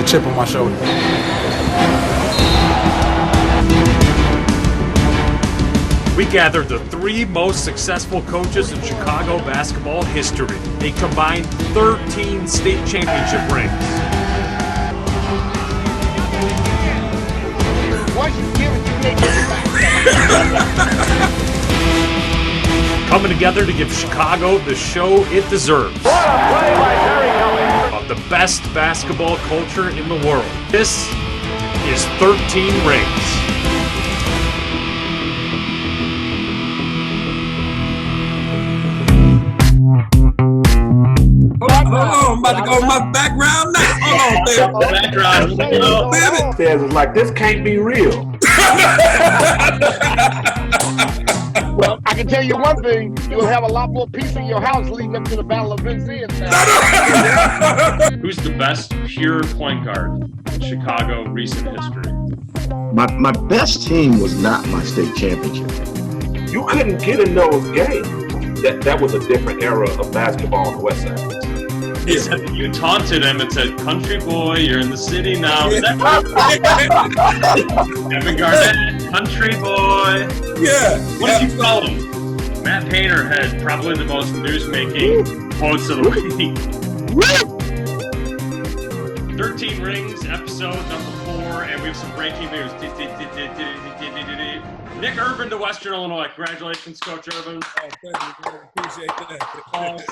chip on my shoulder. We gathered the 3 most successful coaches in Chicago basketball history. They combined 13 state championship rings. Once you give it, you can't get it back. Coming together to give Chicago the show it deserves. What a play by Terry Kelly. Of the best basketball culture in the world. This is 13 Rings. Hold on, I'm about to go with my background now. Hold on, there. Background. Says it's like, this can't be real. Well, I can tell you one thing. You'll have a lot more peace in your house leading up to the Battle of Vincennes. Who's the best pure point guard in Chicago recent history? My best team was not my state championship. You couldn't get in those games. That was a different era of basketball on the West Side. He said that you taunted him and said, "Country boy, you're in the city now." Is that Kevin Garnett, country boy. Yeah. What did you call him? Matt Painter had probably the most news-making quotes of the week. 13 Rings, episode number 4, and we have some breaking news. Nick Irvin to Western Illinois. Congratulations, Coach Irvin. Oh, thank you, man. Appreciate that.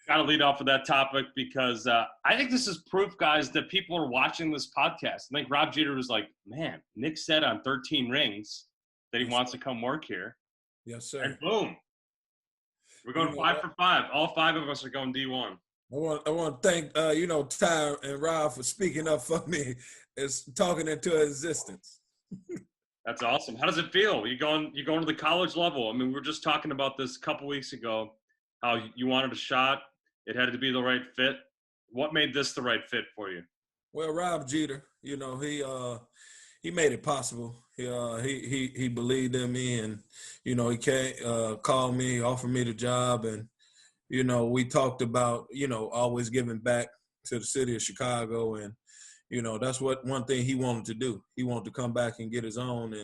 Got to lead off with that topic because I think this is proof, guys, that people are watching this podcast. I think Rob Jeter was like, man, Nick said on 13 Rings that he wants to come work here. Yes, sir. And boom. We're going 5 for 5. All 5 of us are going D1. I want to thank Ty and Rob for speaking up for me. It's talking into existence. That's awesome. How does it feel? You going to the college level? I mean, we were just talking about this a couple weeks ago, how you wanted a shot. It had to be the right fit. What made this the right fit for you? Well, Rob Jeter, he made it possible. He believed in me, and he called me, offered me the job, and we talked about always giving back to the city of Chicago, and that's one thing he wanted to do. He wanted to come back and get his own,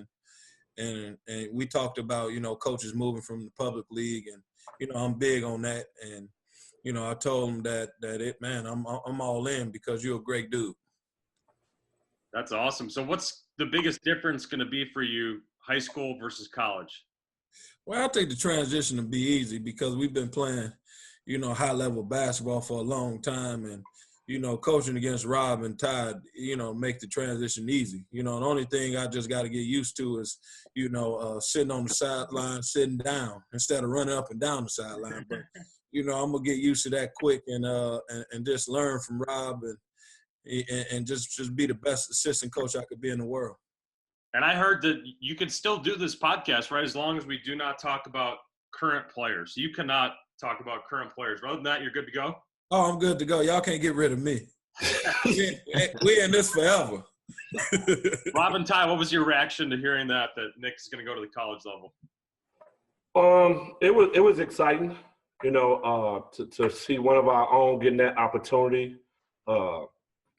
and we talked about coaches moving from the public league, and I'm big on that, and I told him I'm all in because you're a great dude. That's awesome. So what's the biggest difference going to be for you, high school versus college? Well, I think the transition will be easy because we've been playing, high-level basketball for a long time, and coaching against Rob and Ty, make the transition easy. The only thing I just got to get used to is, sitting on the sideline, sitting down instead of running up and down the sideline. But, I'm going to get used to that quick and just learn from Rob and just be the best assistant coach I could be in the world. And I heard that you can still do this podcast, right, as long as we do not talk about current players. You cannot talk about current players. Other than that, you're good to go? Oh, I'm good to go. Y'all can't get rid of me. We in this forever. Rob and Ty, what was your reaction to hearing that Nick's going to go to the college level? It was exciting, to see one of our own getting that opportunity,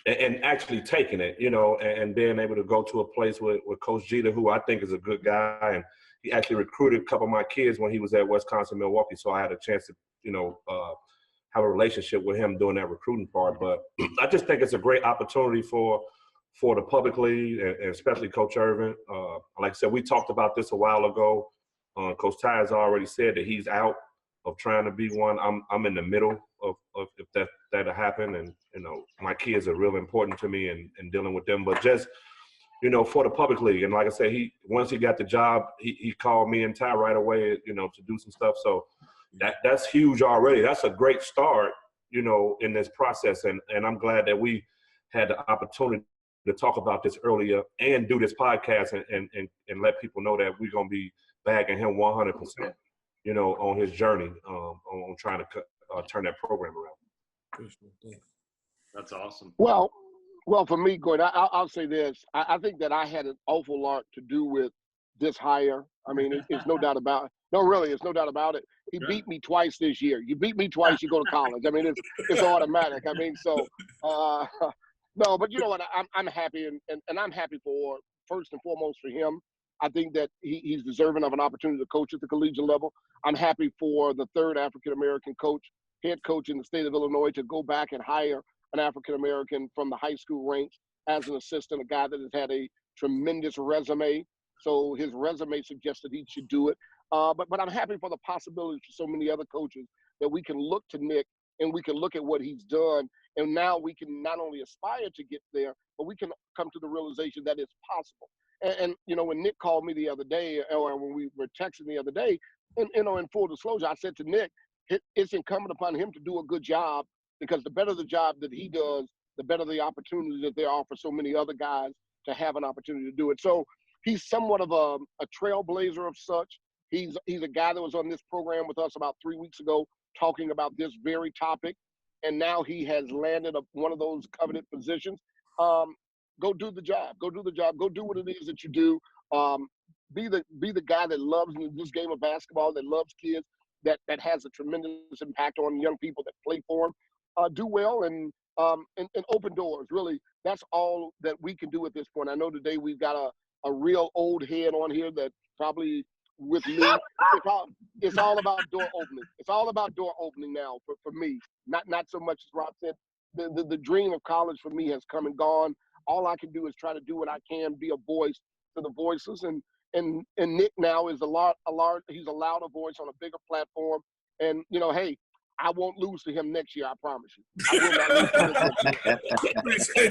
and actually taking it, and being able to go to a place with Coach Jeter, who I think is a good guy, and he actually recruited a couple of my kids when he was at Wisconsin, Milwaukee, so I had a chance to, have a relationship with him doing that recruiting part. But I just think it's a great opportunity for the public league, and especially Coach Irvin. Like I said, we talked about this a while ago. Coach Ty has already said that he's out of trying to be one. I'm in the middle of if that'll happen, and my kids are real important to me and dealing with them. But just for the public league, and like I said, once he got the job, he called me and Ty right away, to do some stuff. So that's huge already. That's a great start, in this process, and I'm glad that we had the opportunity to talk about this earlier and do this podcast and let people know that we're gonna be backing him 100%. On his journey, on trying to turn that program around. That's awesome. Well, for me, Gordon, I'll say this. I think that I had an awful lot to do with this hire. I mean, it's no doubt about it. No, really, it's no doubt about it. He beat me twice this year. You beat me twice, you go to college. I mean, it's automatic. I mean, so Uh, no, but you know what? I'm happy, and I'm happy for, first and foremost, for him. I think that he's deserving of an opportunity to coach at the collegiate level. I'm happy for the third African American coach, head coach in the state of Illinois, to go back and hire an African American from the high school ranks as an assistant, a guy that has had a tremendous resume. So his resume suggests that he should do it. But I'm happy for the possibilities for so many other coaches that we can look to Nick and we can look at what he's done. And now we can not only aspire to get there, but we can come to the realization that it's possible. And you know, when Nick called me the other day, or when we were texting the other day, and you know, in full disclosure, I said to Nick, it's incumbent upon him to do a good job, because the better the job that he does, the better the opportunity that there are for so many other guys to have an opportunity to do it. So he's somewhat of a trailblazer of such. He's a guy that was on this program with us about 3 weeks ago talking about this very topic, and now he has landed one of those coveted positions. Go do the job. Go do the job. Go do what it is that you do. Be the guy that loves this game of basketball, that loves kids, that has a tremendous impact on young people that play for him. Do well and open doors. Really, that's all that we can do at this point. I know today we've got a real old head on here that probably with me, it's all about door opening. It's all about door opening now for me. Not so much as Rob said. The dream of college for me has come and gone. All I can do is try to do what I can, be a voice to the voiceless, and Nick now is he's a louder voice on a bigger platform. And you know, hey, I won't lose to him next year. I promise you. I will not lose to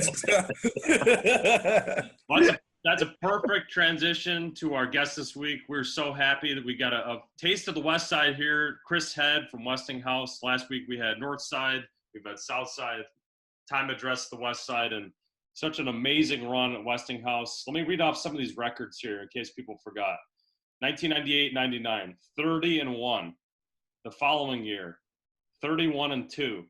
him. That's a perfect transition to our guest this week. We're so happy that we got a taste of the West Side here. Chris Head from Westinghouse. Last week we had North Side. We've had South Side. Time to address the West Side, and such an amazing run at Westinghouse. Let me read off some of these records here in case people forgot. 1998-99, 30-1. The following year, 31-2. The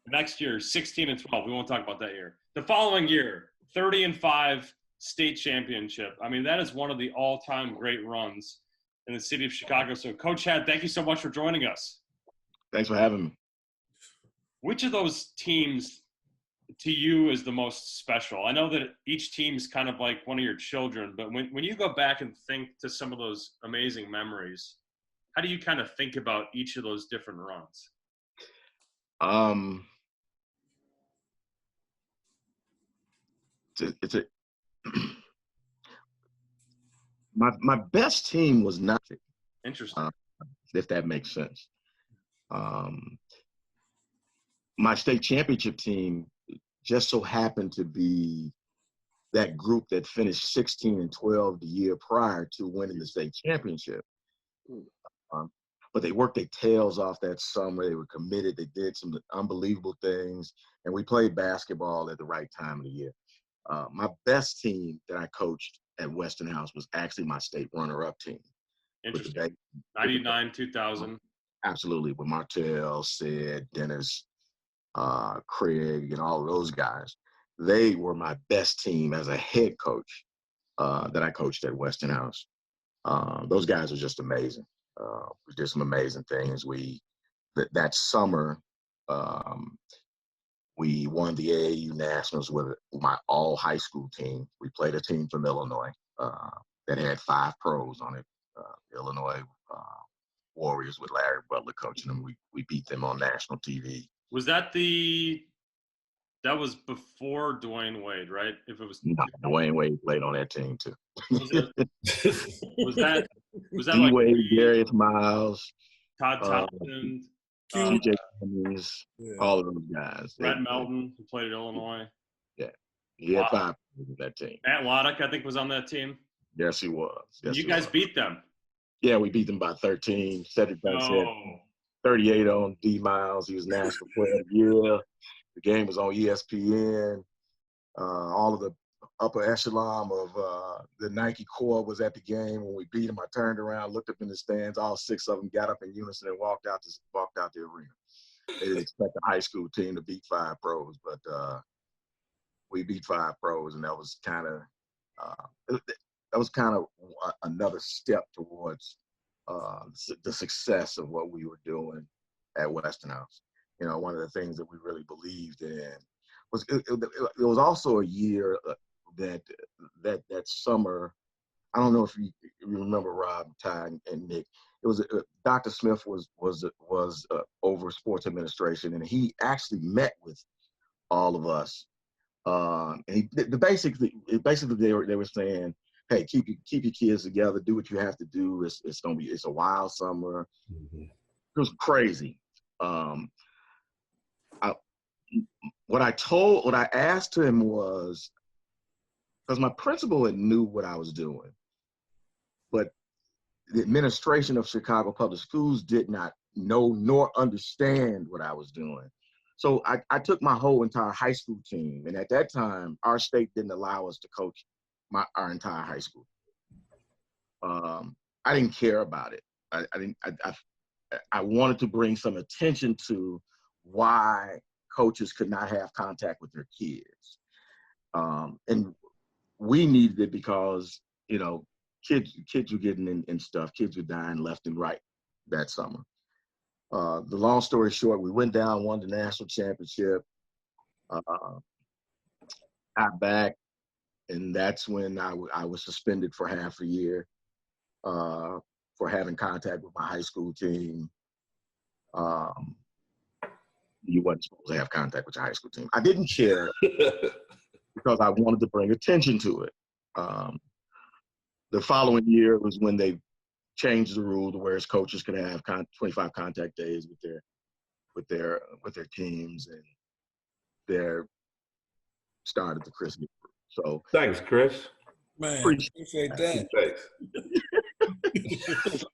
next year, 16-12. We won't talk about that year. The following year, 30-5 state championship. I mean, that is one of the all-time great runs in the city of Chicago. So, Coach Head, thank you so much for joining us. Thanks for having me. Which of those teams to you is the most special? I know that each team is kind of like one of your children, but when you go back and think to some of those amazing memories, how do you kind of think about each of those different runs? My best team was not Interesting. If that makes sense. My state championship team just so happened to be that group that finished 16-12 the year prior to winning the state championship. But they worked their tails off that summer. They were committed. They did some unbelievable things, and we played basketball at the right time of the year. My best team that I coached at Westinghouse was actually my state runner-up team. Interesting. 99, 2000. Absolutely, with Martell, Sid, Dennis, Craig, and all of those guys. They were my best team as a head coach that I coached at Westinghouse. Those guys were just amazing. We did some amazing things. That summer, we won the AAU Nationals with my all high school team. We played a team from Illinois that had 5 pros on it. Illinois Warriors with Larry Butler coaching them. We beat them on national TV. Was that was before Dwayne Wade, right? If it was Dwayne Wade played on that team too. Was that D. Wade, Darius Miles, Todd Townsend, TJ Cummings, all of those guys. Brett Melton, who played at Illinois. Yeah, he had 5 on that team. Matt Loddick, I think, was on that team. Yes, he was. Yes, you guys beat them. Yeah, we beat them by 13. Cedric Banks had 38 on D. Miles. He was National Player of the Year. The game was on ESPN. All of the upper echelon of the Nike Corps was at the game. When we beat them, I turned around, looked up in the stands. All 6 of them got up in unison and walked out the arena. They didn't expect a high school team to beat 5 pros, but we beat 5 pros, and that was kind of another step towards the success of what we were doing at Westinghouse. you know, one of the things that we really believed in. It was also a year that summer. I don't know if you remember Rob, Ty, and Nick. It was Dr. Smith was over sports administration, and he actually met with all of us. And basically they were saying, hey, keep your kids together, do what you have to do. It's a wild summer. Mm-hmm. It was crazy. What I asked him was, because my principal had knew what I was doing, but the administration of Chicago Public Schools did not know nor understand what I was doing. So I took my whole entire high school team, and at that time, our state didn't allow us to coach our entire high school. I didn't care about it. I wanted to bring some attention to why coaches could not have contact with their kids. And we needed it because, you know, kids were getting in stuff. Kids were dying left and right that summer. The long story short, we went down, won the national championship, got back, and that's when I was suspended for half a year for having contact with my high school team. You wasn't supposed to have contact with your high school team. I didn't care because I wanted to bring attention to it. The following year was when they changed the rule to where coaches could have 25 contact days with their teams, and their started the Christmas. So thanks, Chris. Man, appreciate that.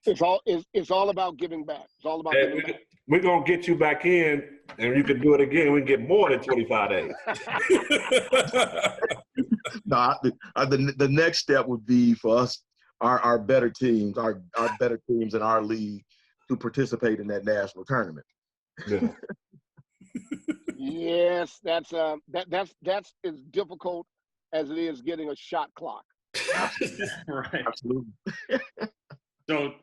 It's all about giving back. It's all about giving back. We're gonna get you back in, and you can do it again. We can get more than 25 days. No, the next step would be for us, our better teams, our better teams in our league, to participate in that national tournament. Yeah. Yes, that's as difficult as it is getting a shot clock. Right. Absolutely. So,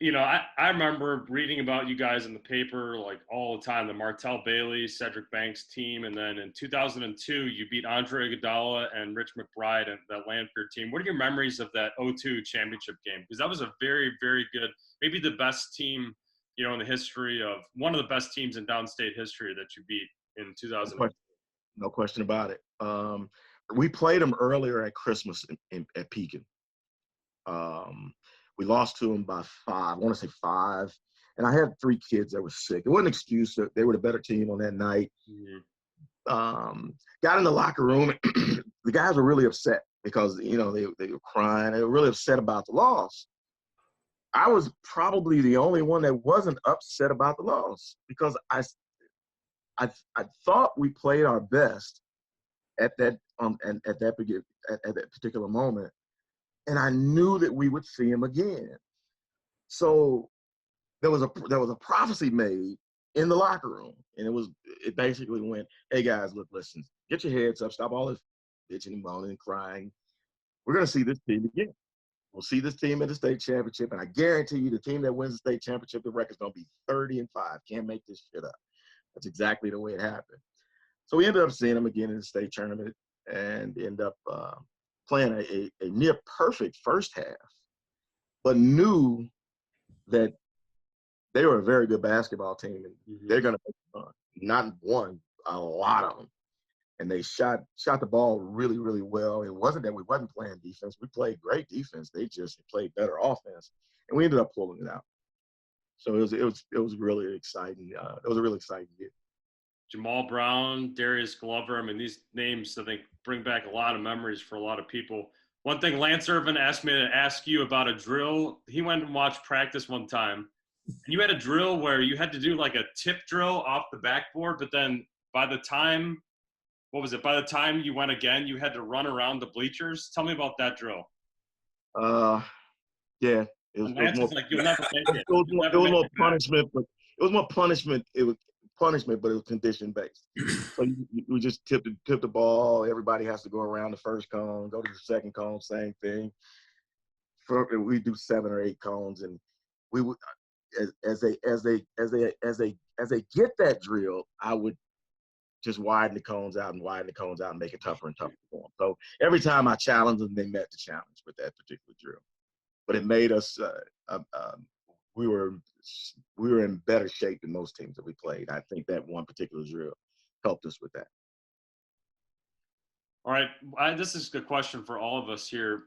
you know, I remember reading about you guys in the paper like all the time, the Martell Bailey, Cedric Banks team. And then in 2002, you beat Andre Iguodala and Rich McBride and that Lanfear team. What are your memories of that 02 championship game? Because that was a very, very good, maybe the best team, you know, in the history of, one of the best teams in downstate history that you beat in 2002. No question about it. We played them earlier at Christmas at Pekin. We lost to them by 5. I want to say 5. And I had 3 kids that were sick. It wasn't an excuse. They were the better team on that night. Mm-hmm. Got in the locker room. The guys were really upset because, you know, they were crying. They were really upset about the loss. I was probably the only one that wasn't upset about the loss because I thought we played our best at that particular moment. And I knew that we would see him again. So there was a prophecy made in the locker room, and it basically went, "Hey guys, look, listen, get your heads up, stop all this bitching and moaning and crying. We're gonna see this team again. We'll see this team at the state championship, and I guarantee you, the team that wins the state championship, the record's gonna be 30-5. Can't make this shit up." That's exactly the way it happened. So we ended up seeing them again in the state tournament, and end up playing a near perfect first half, but knew that they were a very good basketball team, and they're going to make fun. Not one, a lot of them. And they shot the ball really, really well. It wasn't that we wasn't playing defense. We played great defense. They just played better offense, and we ended up pulling it out. So it was really exciting. It was a really exciting year. Jamal Brown, Darius Glover. I mean, these names, I think, bring back a lot of memories for a lot of people. One thing, Lance Irvin asked me to ask you about a drill. He went and watched practice one time. You had a drill where you had to do like a tip drill off the backboard, but then by the time you went again, you had to run around the bleachers. Tell me about that drill. Yeah. It was like, you'll never make it. It was more punishment, but it was more punishment. It was punishment, but it was condition based. So we just tip the ball. Everybody has to go around the first cone, go to the second cone, same thing. We do 7 or 8 cones, and as they get that drill, I would just widen the cones out and make it tougher and tougher for them. So every time I challenged them, they met the challenge with that particular drill. But it made us we were in better shape than most teams that we played. I think that one particular drill helped us with that. All right, this is a question for all of us here.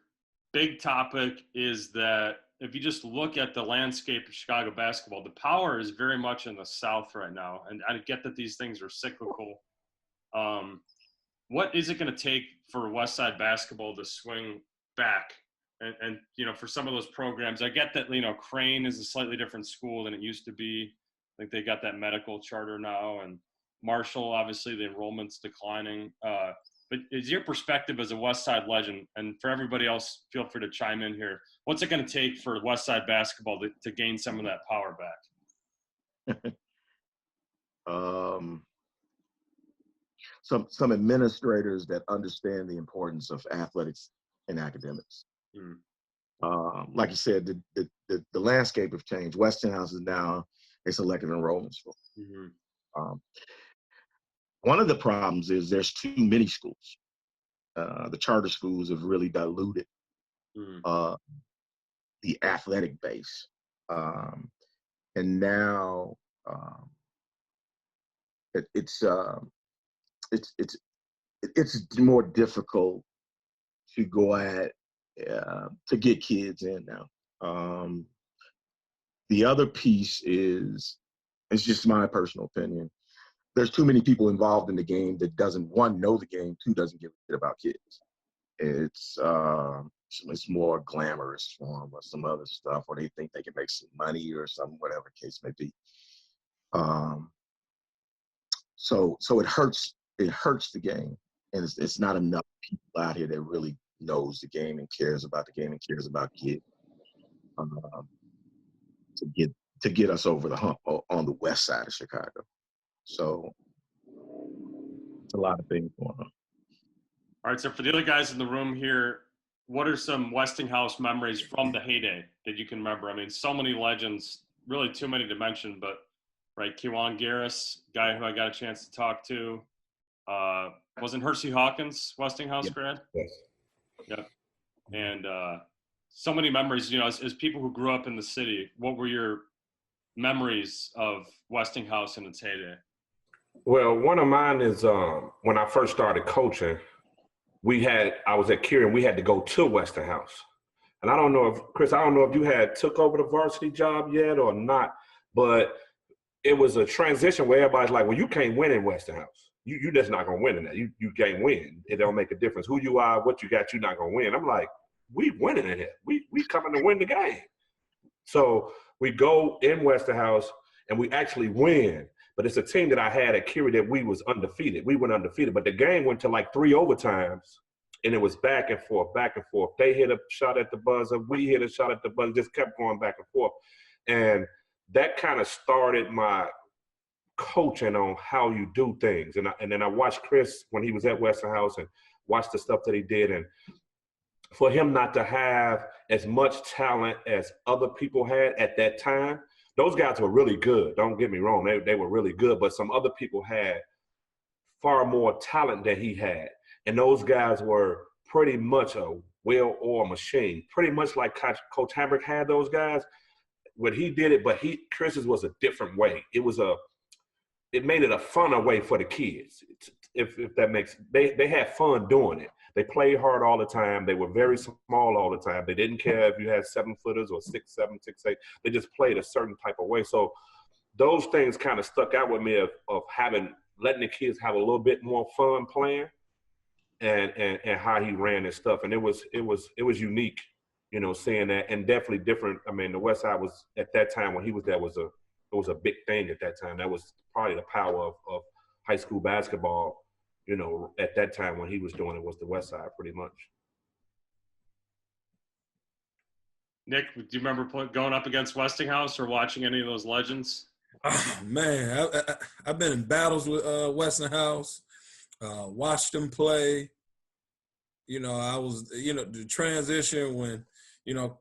Big topic is that if you just look at the landscape of Chicago basketball, the power is very much in the South right now. And I get that these things are cyclical. What is it going to take for West Side basketball to swing back? And for some of those programs, I get that, Crane is a slightly different school than it used to be. I think they got that medical charter now. And Marshall, obviously, the enrollment's declining. But is your perspective as a West Side legend, and for everybody else, feel free to chime in here, what's it going to take for West Side basketball to gain some of that power back? Some administrators that understand the importance of athletics and academics. Like you said, the landscape have changed. Westinghouse is now a selective enrollment school. One of the problems is there's too many schools. The charter schools have really diluted the athletic base, and now it's more difficult to go at to get kids in now. The other piece is, it's just my personal opinion, there's too many people involved in the game that doesn't, one, know the game, two, doesn't give a shit about kids. It's more glamorous for them or some other stuff, or they think they can make some money or something, whatever the case may be. So it hurts the game, and it's not enough people out here that really knows the game and cares about the game and cares about kids to get us over the hump on the west side of Chicago. So it's a lot of things going on. All right, so for the other guys in the room here, what are some Westinghouse memories from the heyday that you can remember? I mean, so many legends, really too many to mention, but right, Kiwan Garris, guy who I got a chance to talk to. Wasn't Hersey Hawkins Westinghouse grad? Yes. Yep. And so many memories, as people who grew up in the city, what were your memories of Westinghouse in its heyday? Well, one of mine is when I first started coaching, I was at Curie and we had to go to Westinghouse. And I don't know if, Chris, you had took over the varsity job yet or not, but it was a transition where everybody's like, well, you can't win in Westinghouse. You just not going to win in that. You can't win. It don't make a difference. Who you are, what you got, you're not going to win. I'm like, we winning in here. We coming to win the game. So we go in Westinghouse and we actually win. But it's a team that I had at Curie that we was undefeated. We went undefeated, but the game went to like 3 overtimes, and it was back and forth, back and forth. They hit a shot at the buzzer. We hit a shot at the buzzer. Just kept going back and forth. And that kind of started my coaching on how you do things. And then I watched Chris when he was at Westinghouse and watched the stuff that he did. And for him not to have as much talent as other people had at that time, those guys were really good. Don't get me wrong. They were really good, but some other people had far more talent than he had. And those guys were pretty much a well-oiled machine, pretty much like Coach Hambrick had those guys. When he did it, but Chris's was a different way. It made it a funner way for the kids. If that makes, they had fun doing it. They played hard all the time. They were very small all the time. They didn't care if you had 7-footers or 6'7", 6'8". They just played a certain type of way. So those things kind of stuck out with me of letting the kids have a little bit more fun playing, and how he ran his stuff. And it was unique, seeing that, and definitely different. I mean, the West Side was at that time when he was there it was a big thing at that time. That was probably the power of high school basketball. At that time when he was doing it, was the West Side pretty much. Nick, do you remember going up against Westinghouse or watching any of those legends? Oh, man, I've been in battles with Westinghouse, watched them play. I was, the transition when,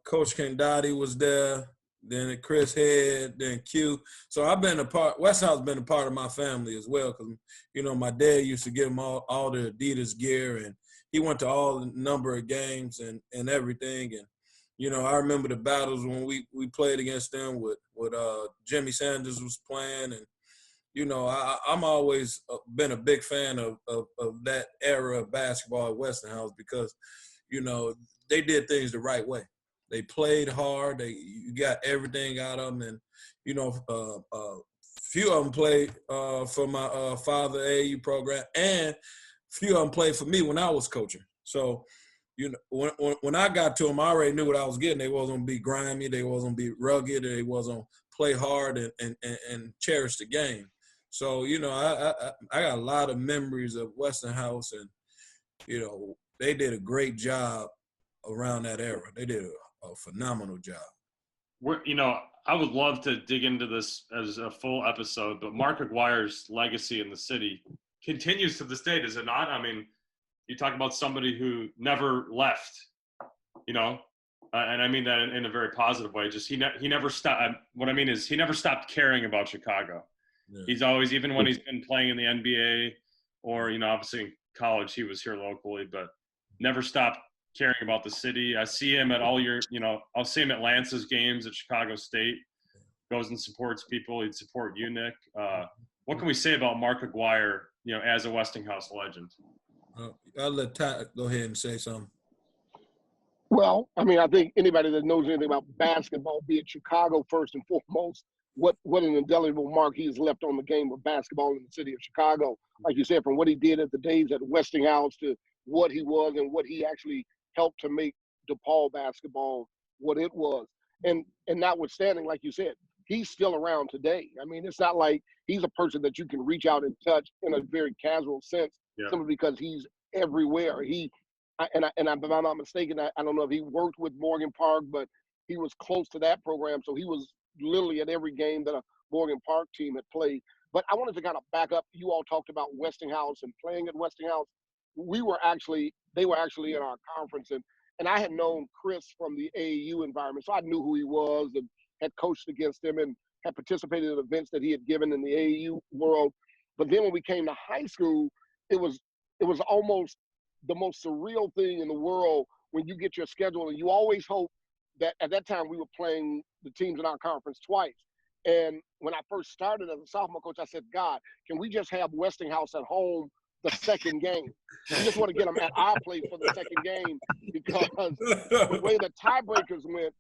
Coach Kendati was there, then Chris Head, then Q. So I've been Westinghouse been a part of my family as well, because, you know, my dad used to give him all the Adidas gear, and he went to all the number of games and everything. And, you know, I remember the battles when we played against them with Jimmy Sanders was playing. And, you know, I'm always been a big fan of that era of basketball at Westinghouse, because, you know, they did things the right way. They played hard. You got everything out of them. And, you know, few of them played for my father AAU program, and few of them played for me when I was coaching. So, you know, when I got to them, I already knew what I was getting. They wasn't going to be grimy. They wasn't going to be rugged. They wasn't going to play hard and cherish the game. So, you know, I got a lot of memories of Westinghouse, and, you know, they did a great job around that era. They did a phenomenal job. You know, I would love to dig into this as a full episode, but Mark Aguirre's legacy in the city continues to this day, does it not? I mean, you talk about somebody who never left, you know, and I mean that in a very positive way. Just he never stopped. What I mean is he never stopped caring about Chicago. Yeah. He's always, even when he's been playing in the NBA or, you know, obviously in college, he was here locally, but never stopped caring about the city. I see him at all your, you know, I'll see him at Lance's games at Chicago State, goes and supports people. He'd support you, Nick. What can we say about Mark Aguirre, you know, as a Westinghouse legend? I'll let Ty go ahead and say something. Well, I mean, I think anybody that knows anything about basketball, be it Chicago first and foremost, what an indelible mark he has left on the game of basketball in the city of Chicago. Like you said, from what he did at the days at Westinghouse to what he was and what he actually helped to make DePaul basketball what it was. And notwithstanding, like you said, he's still around today. I mean, it's not like he's a person that you can reach out and touch in a very casual sense, simply because he's everywhere. If I'm not mistaken, I don't know if he worked with Morgan Park, but he was close to that program. So he was literally at every game that a Morgan Park team had played. But I wanted to kind of back up. You all talked about Westinghouse and playing at Westinghouse. They were actually in our conference, and I had known Chris from the AAU environment, so I knew who he was and had coached against him and had participated in events that he had given in the AAU world. But then when we came to high school, it was almost the most surreal thing in the world when you get your schedule, and you always hope that at that time we were playing the teams in our conference twice. And when I first started as a sophomore coach, I said, God, can we just have Westinghouse at home the second game? We just want to get them at our place for the second game, because the way the tiebreakers went,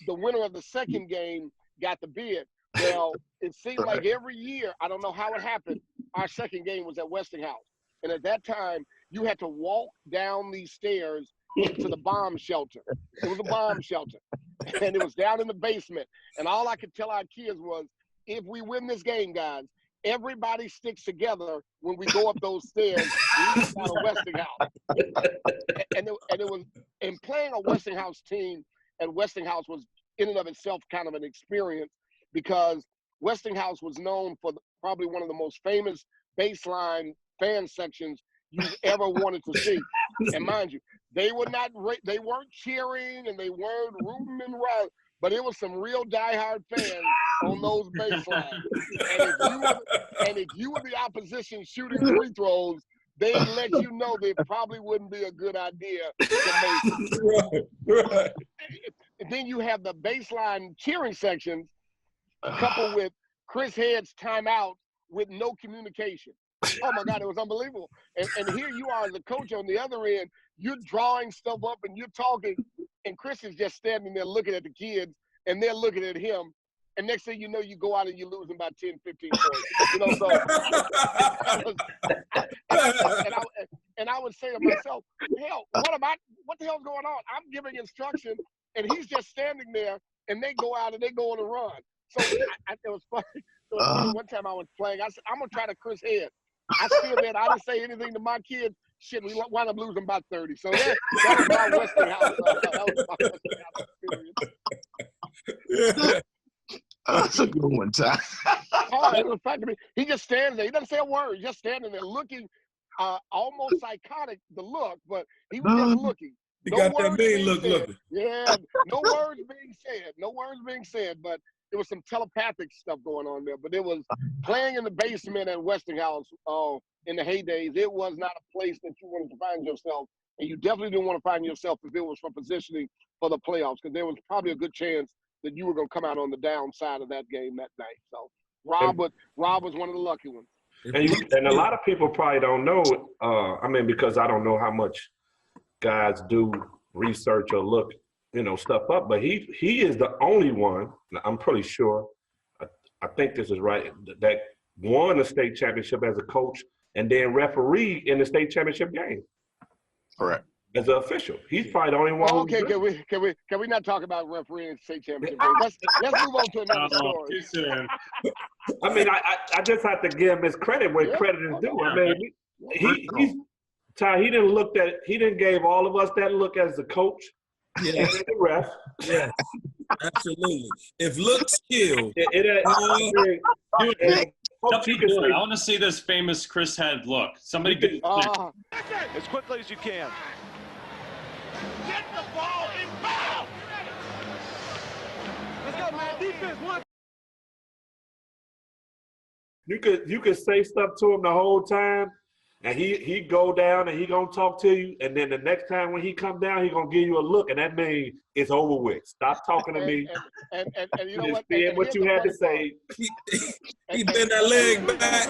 the winner of the second game got the bid. Well, it seemed like every year, I don't know how it happened, our second game was at Westinghouse. And at that time, you had to walk down these stairs into the bomb shelter. It was a bomb shelter. And it was down in the basement. And all I could tell our kids was, if we win this game, guys, everybody sticks together when we go up those stairs out of Westinghouse. And playing a Westinghouse team at Westinghouse was in and of itself kind of an experience, because Westinghouse was known for probably one of the most famous baseline fan sections you've ever wanted to see. And mind you, they weren't cheering and they weren't rooting and running, but it was some real diehard fans on those baselines. And if you were the opposition shooting free throws, they'd let you know they probably wouldn't be a good idea to make. Right. And then you have the baseline cheering sections coupled with Chris Head's timeout with no communication. Oh my God, it was unbelievable. And here you are as a coach on the other end, you're drawing stuff up and you're talking, and Chris is just standing there looking at the kids, and they're looking at him. And next thing you know, you go out and you lose by 10, 15 points. You know, so I would say to myself, hell, what the hell's going on? I'm giving instruction, and he's just standing there, and they go out and they go on a run. So it was funny. So one time I was playing, I said, I'm going to try to Chris Head. I still did. I didn't say anything to my kids. Shit, we wound up losing by 30. So that was my Westinghouse. That was my Westinghouse experience. That's a good one, Ty. It was fun to me. He just stands there. He doesn't say a word. He's just standing there looking almost psychotic, the look, but he was just looking. He got that mean look. Yeah, no words being said. No words being said, but there was some telepathic stuff going on there. But it was playing in the basement at Westinghouse in the heydays. It was not a place that you wanted to find yourself. And you definitely didn't want to find yourself if it was for positioning for the playoffs, because there was probably a good chance that you were going to come out on the downside of that game that night. So Rob was one of the lucky ones. And a lot of people probably don't know, because I don't know how much guys do research or look, stuff up, but he is the only one, I'm pretty sure, I think this is right, that won a state championship as a coach and then referee in the state championship game. Correct. As an official. He's probably the only one. Okay, can we not talk about refereeing state championship? Let's move on to another story. I mean, I just have to give him his credit where credit is due. I mean, he didn't give all of us that look as the coach. Yeah. And the ref. Yeah. Absolutely. If looks kill. I want to see this famous Chris Head look. Somebody get as quickly as you can. Get the ball inbound. Let's go, man. Defense, one. You could say stuff to him the whole time, and he go down and he gonna talk to you, and then the next time when he come down, he gonna give you a look, and that means it's over with. Stop talking to me. And you know what? And what you had to say. He bent that leg back.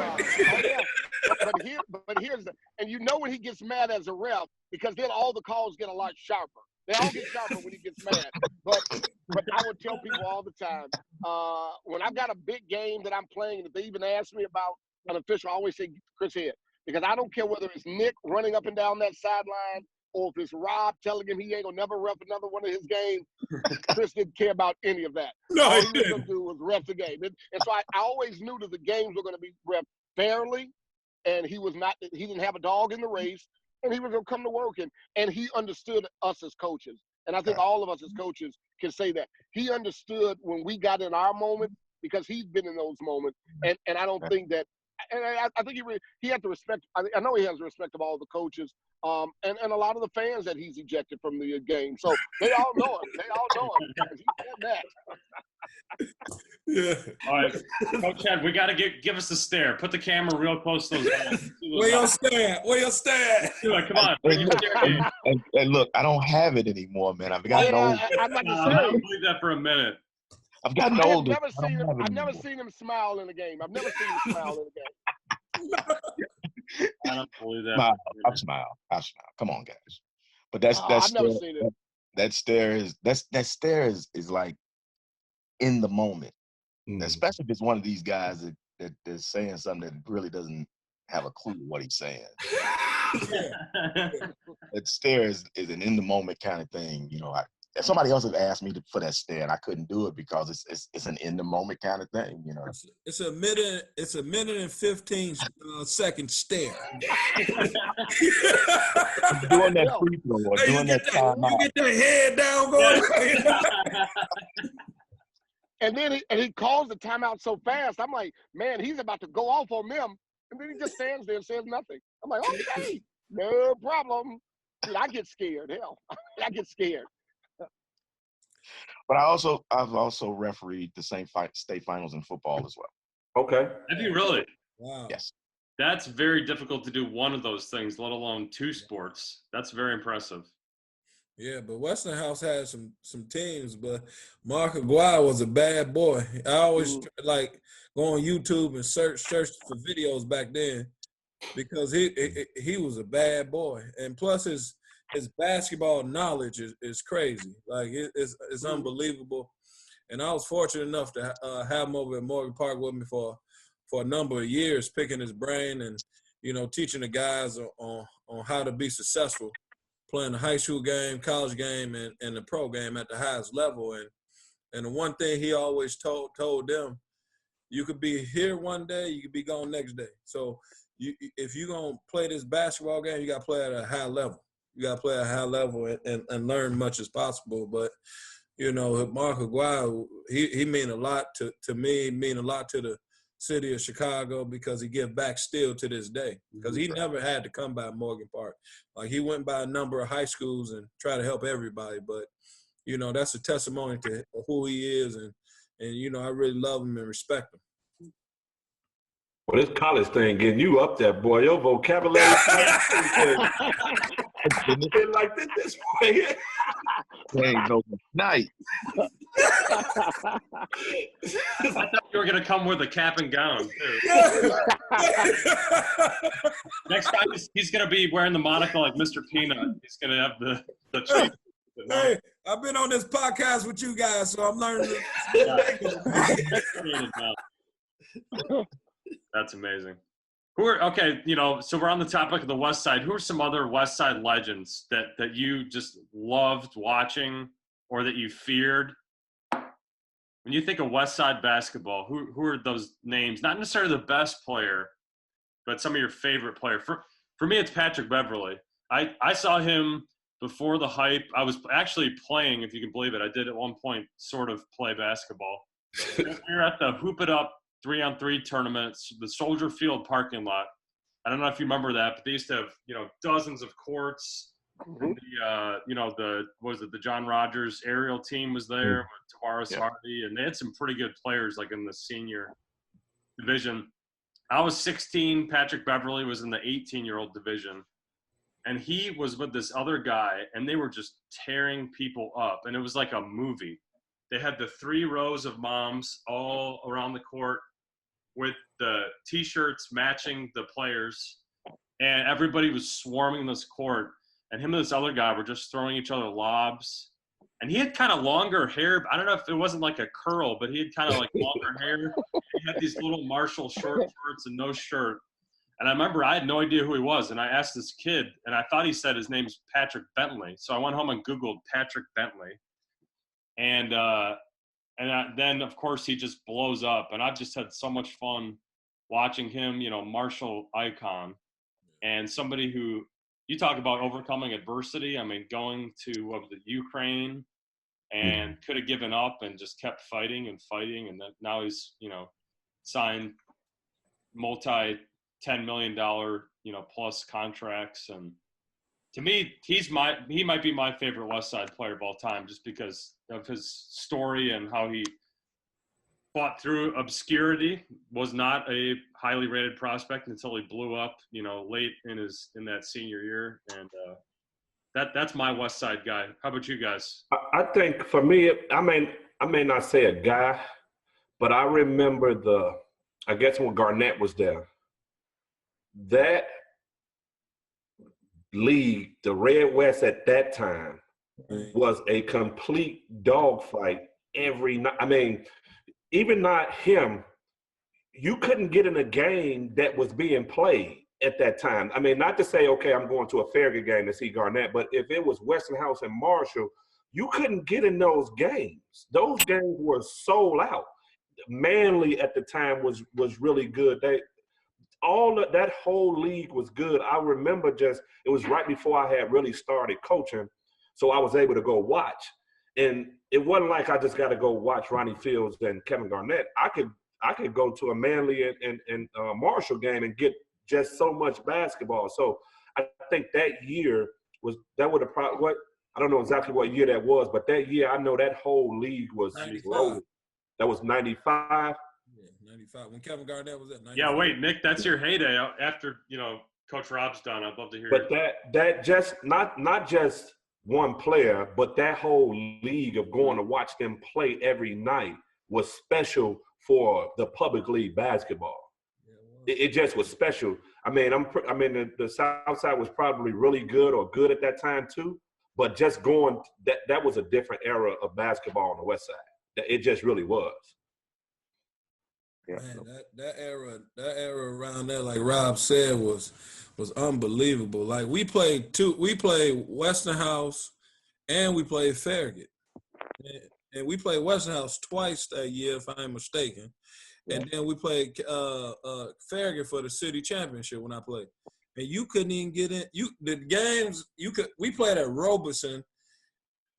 But here's and when he gets mad as a ref, because then all the calls get a lot sharper. They all get sharper when he gets mad. But I would tell people all the time, when I've got a big game that I'm playing, and if they even ask me about an official, I always say Chris Head. Because I don't care whether it's Nick running up and down that sideline or if it's Rob telling him he ain't gonna never ref another one of his games. Chris didn't care about any of that. No, all he was gonna do was ref the game. And so I always knew that the games were gonna be ref fairly, and he didn't have a dog in the race, and he was gonna come to work, and he understood us as coaches. And I think all of us as coaches can say that. He understood when we got in our moment, because he's been in those moments, and I don't think that. And I think he had the respect. I know he has the respect of all the coaches, and a lot of the fans that he's ejected from the game. So they all know him. They all know him. He said that. Yeah. All right, Coach Chad, we got to give us a stare. Put the camera real close to those guys. Where you stand? Come on. And look, I don't have it anymore, man. I've gotten old. I'm not I don't believe that for a minute. I've gotten older. I've never seen him smile in a game. I've never seen him smile in a game. I don't believe that. I smile. Come on, guys. But that's I've never seen it. That stare is like in the moment, especially if it's one of these guys that's saying something that really doesn't have a clue what he's saying. That stare is an in the moment kind of thing, If somebody else had asked me for that stare, and I couldn't do it because it's an in the moment kind of thing, It's a minute and 15 second stare. Doing that free throw or doing that timeout. You get that head down, going. And then he calls the timeout so fast. I'm like, man, he's about to go off on them, and then he just stands there and says nothing. I'm like, okay, no problem. Dude, I get scared. Hell, I get scared. But I've also refereed the same state finals in football as well. Okay. Have you really? Wow. Yes. That's very difficult to do one of those things, let alone two sports. That's very impressive. Yeah, but Westinghouse had some teams, but Mark Aguirre was a bad boy. I always like go on YouTube and search for videos back then because he was a bad boy, and plus his basketball knowledge is crazy. Like it's unbelievable. And I was fortunate enough to have him over at Morgan Park with me for a number of years, picking his brain and teaching the guys on how to be successful, playing the high school game, college game, and the pro game at the highest level. And the one thing he always told them, you could be here one day, you could be gone next day. So if you're gonna play this basketball game, you got to play at a high level. You got to play at a high level and learn much as possible. But, Mark Aguirre, he mean a lot to me, mean a lot to the city of Chicago because he gives back still to this day. Because he never had to come by Morgan Park. Like, he went by a number of high schools and tried to help everybody. But, you know, that's a testimony to who he is. And you know, I really love him and respect him. Well, this college thing getting you up there, boy. Your vocabulary been like this way. Ain't no night. I thought you were going to come with a cap and gown, too. Next time, he's going to be wearing the monocle like Mr. Peanut. He's going to have the cheek. Hey, I've been on this podcast with you guys, so I'm learning. That's amazing. You know, so we're on the topic of the West Side. Who are some other West Side legends that you just loved watching or that you feared? When you think of West Side basketball, who are those names? Not necessarily the best player, but some of your favorite player. For me, it's Patrick Beverley. I saw him before the hype. I was actually playing, if you can believe it. I did at one point sort of play basketball. We were at the Hoop It Up 3-on-3 tournaments, the Soldier Field parking lot. I don't know if you remember that, but they used to have, you know, dozens of courts. And the John Rogers aerial team was there with Tavares Hardy, and they had some pretty good players like in the senior division. I was 16. Patrick Beverley was in the 18-year-old division, and he was with this other guy, and they were just tearing people up, and it was like a movie. They had the 3 rows of moms all around the court with the T-shirts matching the players, and everybody was swarming this court. And him and this other guy were just throwing each other lobs. And he had kind of longer hair. I don't know if it wasn't like a curl, but he had kind of like longer hair. He had these little Marshall short shorts and no shirt. And I remember I had no idea who he was. And I asked this kid, and I thought he said his name's Patrick Bentley. So I went home and Googled Patrick Bentley. And then, of course, he just blows up. And I've just had so much fun watching him, you know, Marshall icon. And somebody who, you talk about overcoming adversity. I mean, going to the Ukraine and could have given up and just kept fighting. And then now he's, you know, signed multi-$10 million, you know, plus contracts. And to me, he might be my favorite West Side player of all time, just because of his story and how he fought through obscurity, was not a highly rated prospect until he blew up, you know, late in that senior year. And that's my West Side guy. How about you guys? I think for me, I may not say a guy, but I remember I guess when Garnett was there, that league, the Red West at that time, was a complete dogfight every night. I mean, even not him, you couldn't get in a game that was being played at that time. I mean, not to say, okay, I'm going to a Farragut game to see Garnett, but if it was Westinghouse and Marshall, you couldn't get in those games. Those games were sold out. Manly at the time was really good. That whole league was good. I remember it was right before I had really started coaching, so I was able to go watch. And it wasn't like I just got to go watch Ronnie Fields and Kevin Garnett. I could go to a Manly and Marshall game and get just so much basketball. So I think that year would have probably I don't know exactly what year that was, but that year I know that whole league was loaded. That was 95. Yeah, 95. When Kevin Garnett was at 95. Yeah, wait, Nick, that's your heyday. After, you know, Coach Rob's done, I'd love to hear But it. that just not just one player, but that whole league of going to watch them play every night was special for the public league basketball. Yeah, it just was special. I mean, the South Side was probably really good or good at that time too, but just going that was a different era of basketball on the West Side. It just really was. Yeah. Man, that era around there, like Rob said, was unbelievable. Like we played Westinghouse and we played Farragut. And we played Westinghouse twice that year, if I'm mistaken. Yeah. And then we played Farragut for the city championship when I played. And you couldn't even get in. We played at Robeson.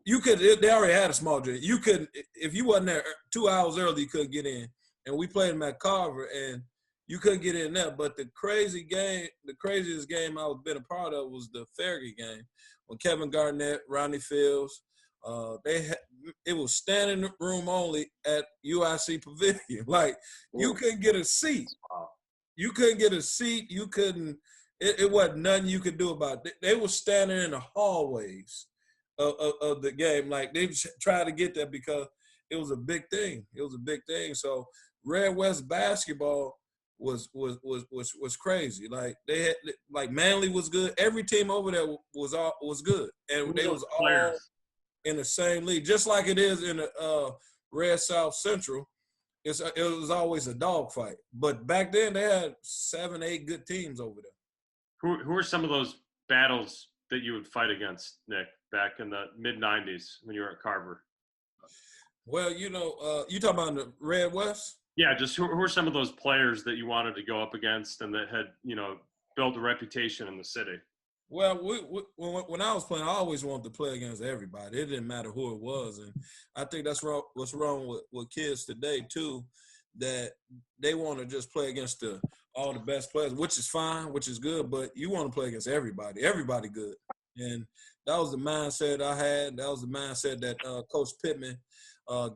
They already had a small gym. You couldn't, if you wasn't there 2 hours early, you couldn't get in. and we played them at Carver, and you couldn't get in there. But the craziest game I've been a part of was the Farragut game when Kevin Garnett, Ronnie Fields, it was standing room only at UIC Pavilion. Like, you couldn't get a seat. You couldn't get a seat. You couldn't. It wasn't nothing you could do about it. They were standing in the hallways of the game. Like, they tried to get there because it was a big thing. It was a big thing. So Red West basketball was crazy. Like, they had, like, Manly was good. Every team over there was good, and they was all in the same league, just like it is in the Red South Central. It was always a dogfight. But back then they had 7-8 good teams over there. Who are some of those battles that you would fight against, Nick, back in the mid-'90s when you were at Carver? Well, you talking about the Red West? Yeah, just who are some of those players that you wanted to go up against and that had, built a reputation in the city? Well, when I was playing, I always wanted to play against everybody. It didn't matter who it was, and I think that's what's wrong with kids today too, that they want to just play against all the best players, which is fine, which is good, but you want to play against everybody. Everybody good, and that was the mindset I had. That was the mindset that Coach Pittman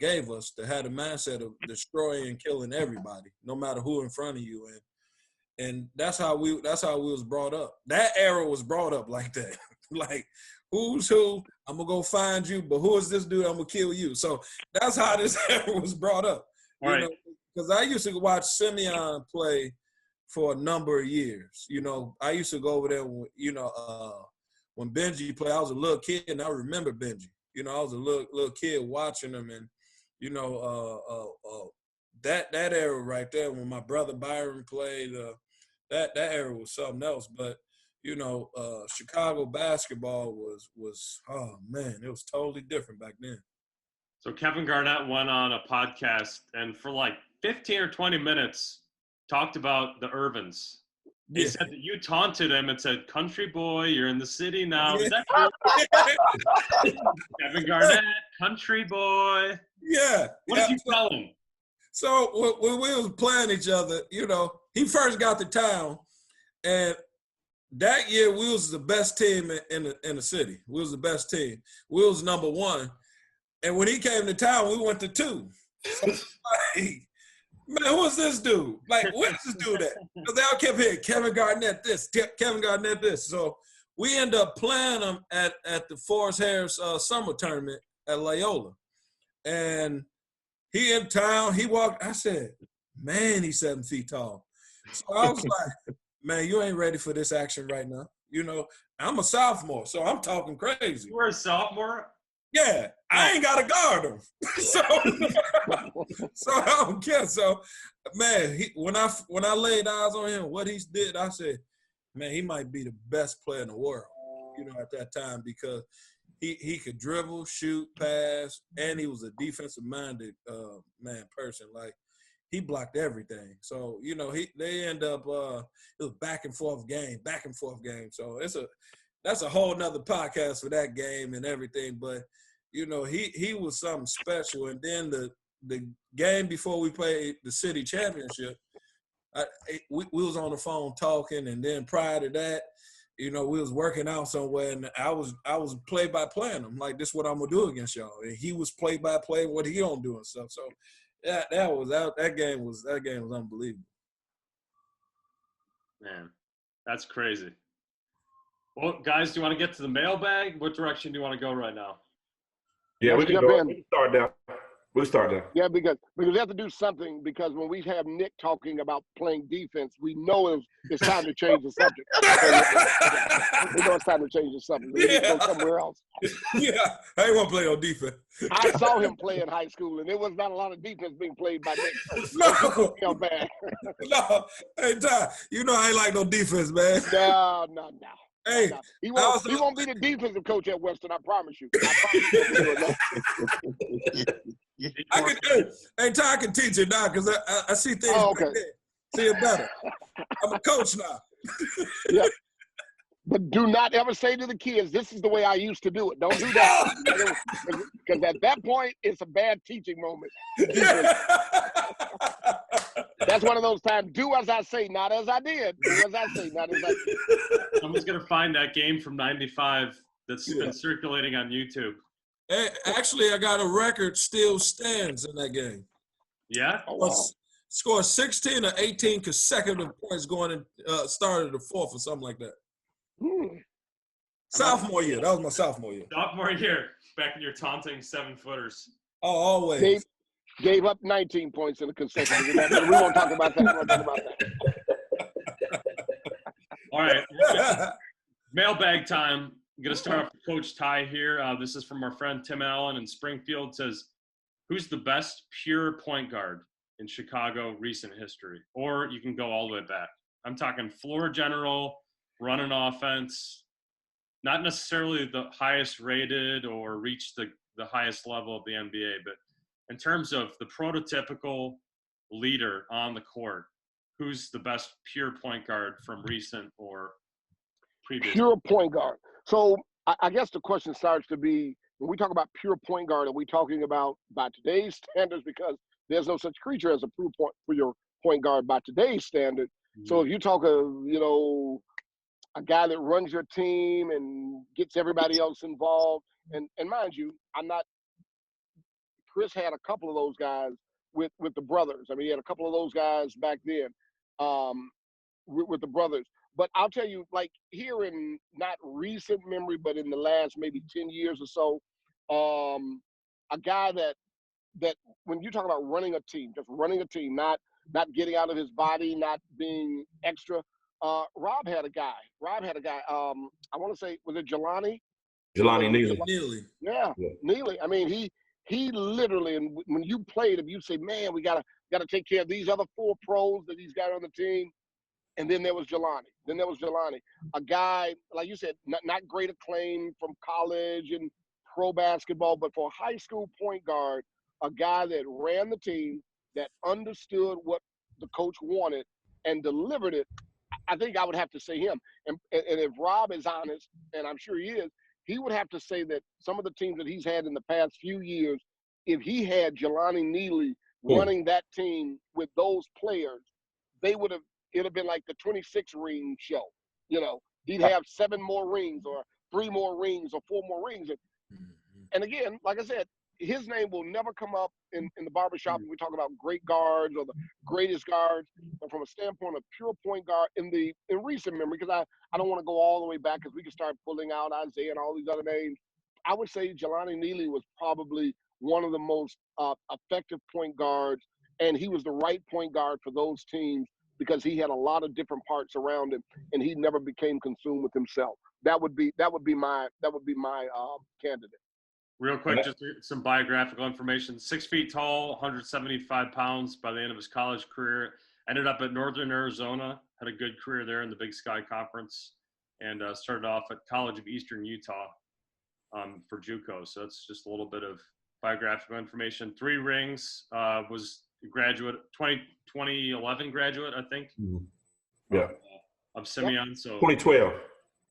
gave us, to have the mindset of destroying and killing everybody, no matter who in front of you. And that's how we was brought up. That era was brought up like that. Like, who's who? I'm gonna go find you, but who is this dude? I'm gonna kill you. So that's how this era was brought up. Right. Because I used to watch Simeon play for a number of years. I used to go over there when Benji played. I was a little kid, and I remember Benji. I was a little kid watching him, and that era right there when my brother Byron played. That era was something else. But Chicago basketball was oh man, it was totally different back then. So Kevin Garnett went on a podcast and for like 15 or 20 minutes talked about the Irvins. He said that you taunted him and said, "Country boy, you're in the city now." Is that true? Kevin Garnett, country boy. Yeah. What did you tell him? So when we was playing each other, he first got to town, and that year we was the best team in the city. We was the best team. We was number 1. And when he came to town, we went to 2. So, like, man, who is this dude? Like, where's this dude at? Because they all kept hearing Kevin Garnett this, Kevin Garnett this. So we ended up playing him at the Forrest Harris summer tournament at Loyola. And he in town, he walked, I said, man, he's 7 feet tall. So I was like, man, you ain't ready for this action right now. I'm a sophomore, so I'm talking crazy. You were a sophomore? Yeah, I ain't got to guard him. So I don't care. So, man, when I laid eyes on him, what he did, I said, man, he might be the best player in the world, at that time, because he could dribble, shoot, pass, and he was a defensive-minded person. Like, he blocked everything. So, they end up it was back and forth game. So that's a whole nother podcast for that game and everything. But, he was something special. And then the game before we played the city championship, we was on the phone talking. And then prior to that, we was working out somewhere, and I was play-by-playing him. Like, this is what I'm going to do against y'all. And he was play-by-play what he don't do and stuff. So that game was unbelievable. Man, that's crazy. Well, guys, do you want to get to the mailbag? What direction do you want to go right now? Yeah, we can go. We'll start there. Yeah, because we have to do something, because when we have Nick talking about playing defense, we know it's time to change the subject. We know it's time to change the subject. We need to go somewhere else. Yeah, I ain't want to play on defense. I saw him play in high school, and there was not a lot of defense being played by Nick. No. Bad. No. Hey, Ty, I ain't like no defense, man. No. Hey, no. He won't be the defensive coach at Western, I promise you. Hey, Ty, I can teach it now, because I see things back there. See it better. I'm a coach now. Yeah. But do not ever say to the kids, "This is the way I used to do it." Don't do that. Because at that point, it's a bad teaching moment. That's one of those times, do as I say, not as I did. Do as I say, not as I did. Someone's going to find that game from 95 that's been circulating on YouTube. Hey, actually, I got a record still stands in that game. Yeah? Oh, wow. Scored 16 or 18 consecutive points going in, started the fourth or something like that. Sophomore year. That was my sophomore year. Sophomore year, back in your taunting 7-footers. Oh, always. Gave up 19 points in a consecutive. We won't talk about that. All right. Mailbag time. I'm going to start off with Coach Ty here. This is from our friend Tim Allen in Springfield. It says, who's the best pure point guard in Chicago recent history? Or you can go all the way back. I'm talking floor general, running offense, not necessarily the highest rated or reached the highest level of the NBA, but in terms of the prototypical leader on the court, who's the best pure point guard from recent or previous? Pure point guard. So I guess the question starts to be, when we talk about pure point guard, are we talking about by today's standards? Because there's no such creature as a pure point guard by today's standard. Mm-hmm. So if you talk of, a guy that runs your team and gets everybody else involved, and mind you, Chris had a couple of those guys with the brothers. I mean, he had a couple of those guys back then with the brothers. But I'll tell you, like here in not recent memory, but in the last maybe 10 years or so, a guy that when you talk about running a team, just running a team, not getting out of his body, not being extra. Rob had a guy. I want to say, was it Jelani? Jelani Neely. Yeah, Neely. I mean, he literally, and when you played him, you say, man, we gotta take care of these other 4 pros that he's got on the team. And then there was Jelani. A guy, like you said, not great acclaim from college and pro basketball, but for a high school point guard, a guy that ran the team, that understood what the coach wanted and delivered it. I think I would have to say him. And if Rob is honest, and I'm sure he is, he would have to say that some of the teams that he's had in the past few years, if he had Jelani Neely running that team with those players, it'd have been like the 26 ring show. He'd have 7 more rings or 3 more rings or 4 more rings. And again, like I said, his name will never come up in the barbershop when we talk about great guards or the greatest guards. But from a standpoint of pure point guard in recent memory, because I don't want to go all the way back because we can start pulling out Isaiah and all these other names. I would say Jelani Neely was probably one of the most effective point guards, and he was the right point guard for those teams because he had a lot of different parts around him, and he never became consumed with himself. That would be my candidate. Real quick, just some biographical information. 6 feet tall, 175 pounds by the end of his college career. Ended up at Northern Arizona, had a good career there in the Big Sky Conference, and started off at College of Eastern Utah for JUCO. So that's just a little bit of biographical information. 3 rings, was graduate, 2011 graduate, I think. Yeah. Of Simeon. So 2012.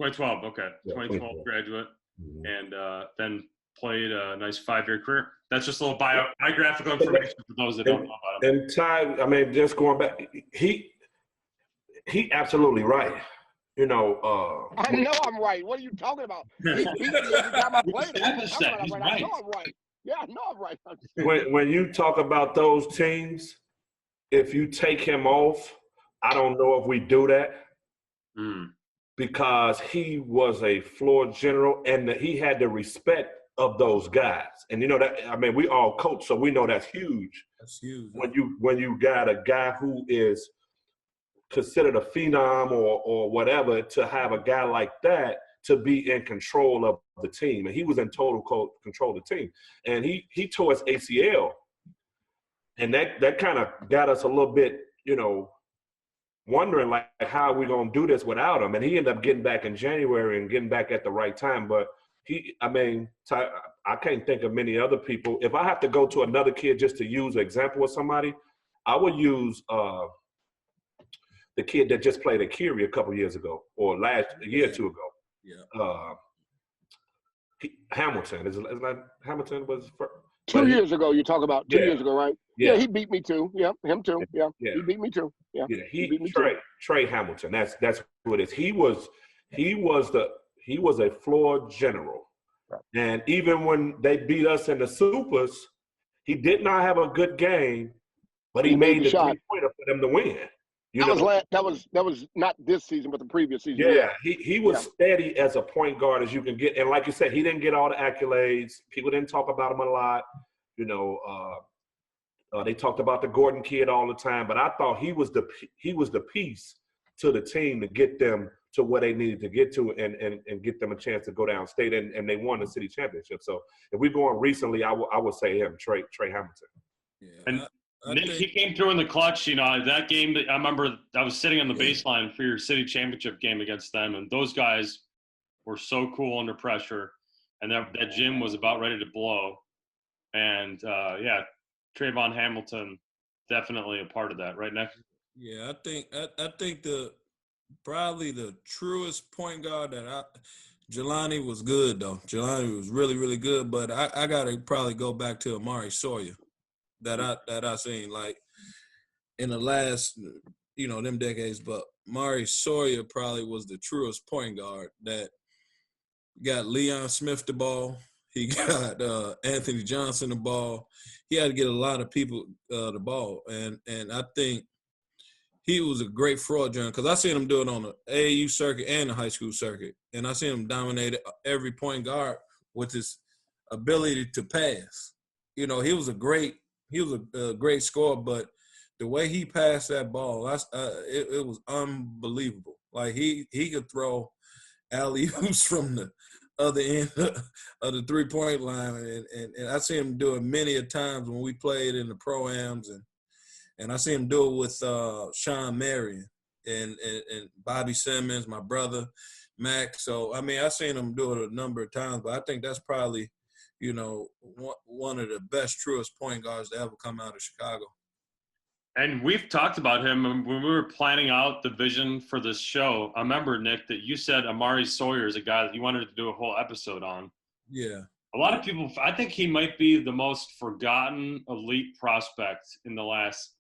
2012, okay. Yeah, 2012 graduate. And then played a nice 5-year career. That's just a little biographical information for those that don't know about him. And Ty, I mean, just going back, he absolutely right. I know I'm right. What are you talking about? He beat me every time I played him. I know I'm right. Yeah, I know I'm right. When you talk about those teams, if you take him off, I don't know if we do that. Because he was a floor general and he had the respect of those guys. And we all coach, so we know that's huge. That's huge. When you got a guy who is considered a phenom or whatever, to have a guy like that to be in control of the team. And he was in total control of the team. And he tore his ACL. And that kind of got us a little bit, wondering like how are we going to do this without him. And he ended up getting back in January and getting back at the right time. But I can't think of many other people. If I have to go to another kid just to use an example of somebody, I would use the kid that just played at Curie a couple years ago or a year or 2 ago. Yeah. Hamilton. Is that Hamilton was first? 2 years ago, you talk about 2 Yeah. years ago, right? Yeah. Yeah, he beat me too. Yeah, him too. Yeah, Yeah. he beat me too. Yeah, Yeah, he beat me too. Trey Hamilton. That's who it is. He was a floor general, and even when they beat us in the supers, he did not have a good game, but he made the shot. 3-pointer for them to win. That was not this season, but the previous season. Yeah, he was steady as a point guard as you can get, and like you said, he didn't get all the accolades. People didn't talk about him a lot. They talked about the Gordon kid all the time, but I thought he was the piece to the team to get them to where they needed to get to and get them a chance to go downstate, and they won the city championship. So if we're going recently, I would say him, Trey Hamilton. Yeah. And Nick, he came through in the clutch. That game, I remember I was sitting on the baseline for your city championship game against them, and those guys were so cool under pressure, and that gym was about ready to blow. And, Trayvon Hamilton, definitely a part of that, right, Nick? Yeah, I think probably the truest point guard Jelani was good though. Jelani was really, really good, but I gotta probably go back to Amari Sawyer that I seen like in the last them decades. But Amari Sawyer probably was the truest point guard that got Leon Smith the ball. He got Anthony Johnson the ball. He had to get a lot of people the ball, and I think he was a great fraudulent because I seen him do it on the AAU circuit and the high school circuit, and I seen him dominate every point guard with his ability to pass. He was a great scorer, but the way he passed that ball, it was unbelievable. Like he could throw alley-oops from the other end of the 3-point line, and I see him do it many a times when we played in the pro-ams, and I see him do it with Sean Marion and Bobby Simmons, my brother Mac. So I mean, I seen him do it a number of times, but I think that's probably one of the best, truest point guards to ever come out of Chicago. And we've talked about him when we were planning out the vision for this show. I remember, Nick, that you said Amari Sawyer is a guy that you wanted to do a whole episode on. Yeah. A lot of people, I think he might be the most forgotten elite prospect in the last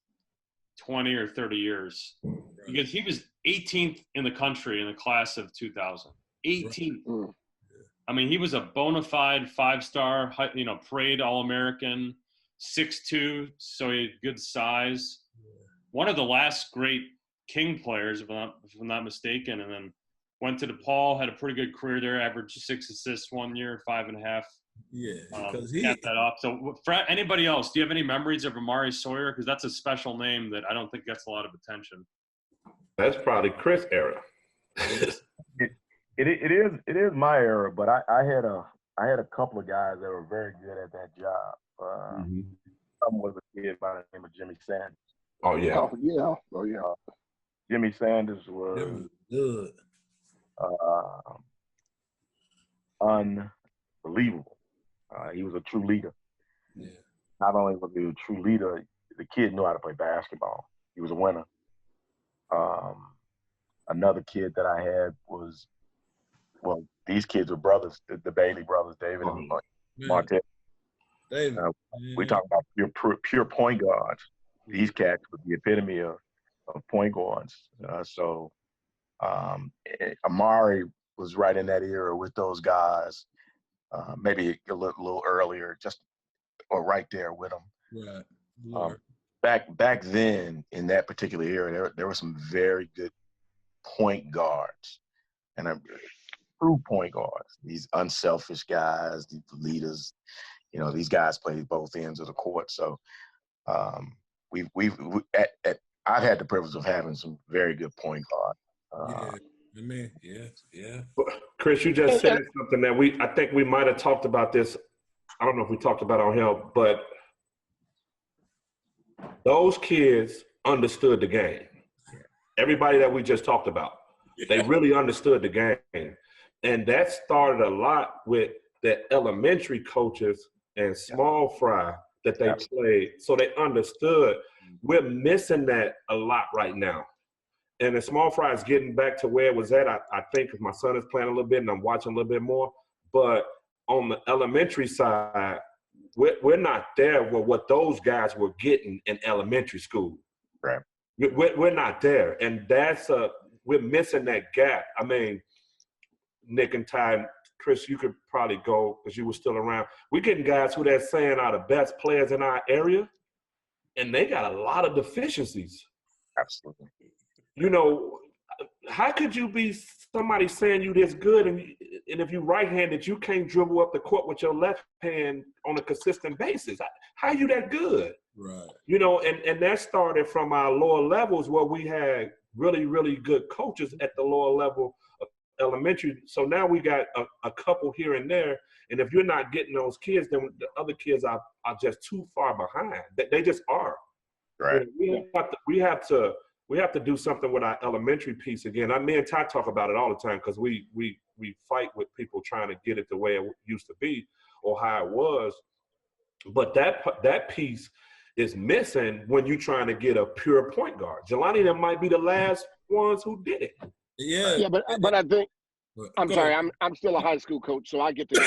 20 or 30 years. Right. Because he was 18th in the country in the class of 2000. 18th. Right. I mean, he was a bona fide 5-star, parade All-American, 6'2", so he had good size. One of the last great King players, if I'm not mistaken, and then went to DePaul, had a pretty good career there, averaged 6 assists 1 year, 5.5. Yeah, because he got that off. So for anybody else, do you have any memories of Amari Sawyer? Because that's a special name that I don't think gets a lot of attention. That's probably Chris' era. It is my era, but I had a couple of guys that were very good at that job. Some was a kid by the name of Jimmy Sanders. Oh yeah. Oh yeah. Jimmy Sanders was good. Unbelievable. He was a true leader. Yeah. Not only was he a true leader, the kid knew how to play basketball. He was a winner. Another kid that I had was, these kids were brothers, the Bailey brothers, David and Martell. David. We talk about pure point guards. These cats were the epitome of point guards. Amari was right in that era with those guys, maybe a little earlier, or right there with them. Right. Back then, in that particular era, there were some very good point guards, and true point guards. These unselfish guys, these leaders. These guys played both ends of the court. So I've had the privilege of having some very good point guards. Yeah. Chris, you just said something that I think we might have talked about this. I don't know if we talked about it on here, but those kids understood the game. Everybody that we just talked about, they really understood the game. And that started a lot with the elementary coaches and small fry that they played. So they understood. We're missing that a lot right now. And the small fry is getting back to where it was at, I think, because my son is playing a little bit and I'm watching a little bit more. But on the elementary side, we're not there with what those guys were getting in elementary school. Right. We're not there, and we're missing that gap. I mean, Nick and Ty, Chris, you could probably go because you were still around. We're getting guys who they're saying are the best players in our area, and they got a lot of deficiencies. Absolutely. You know, how could you be somebody saying you this good, and if you right-handed, you can't dribble up the court with your left hand on a consistent basis? How you that good? Right. You know, and that started from our lower levels where we had really, really good coaches at the lower level of elementary. So now we got a couple here and there. And if you're not getting those kids, then the other kids are just too far behind. They just are. Right. We have to do something with our elementary piece again. Me and Ty talk about it all the time because we fight with people trying to get it the way it used to be or how it was. But that piece is missing when you're trying to get a pure point guard. Jelani, that might be the last ones who did it. Yeah, but I think I'm sorry, I'm still a high school coach, so I get to.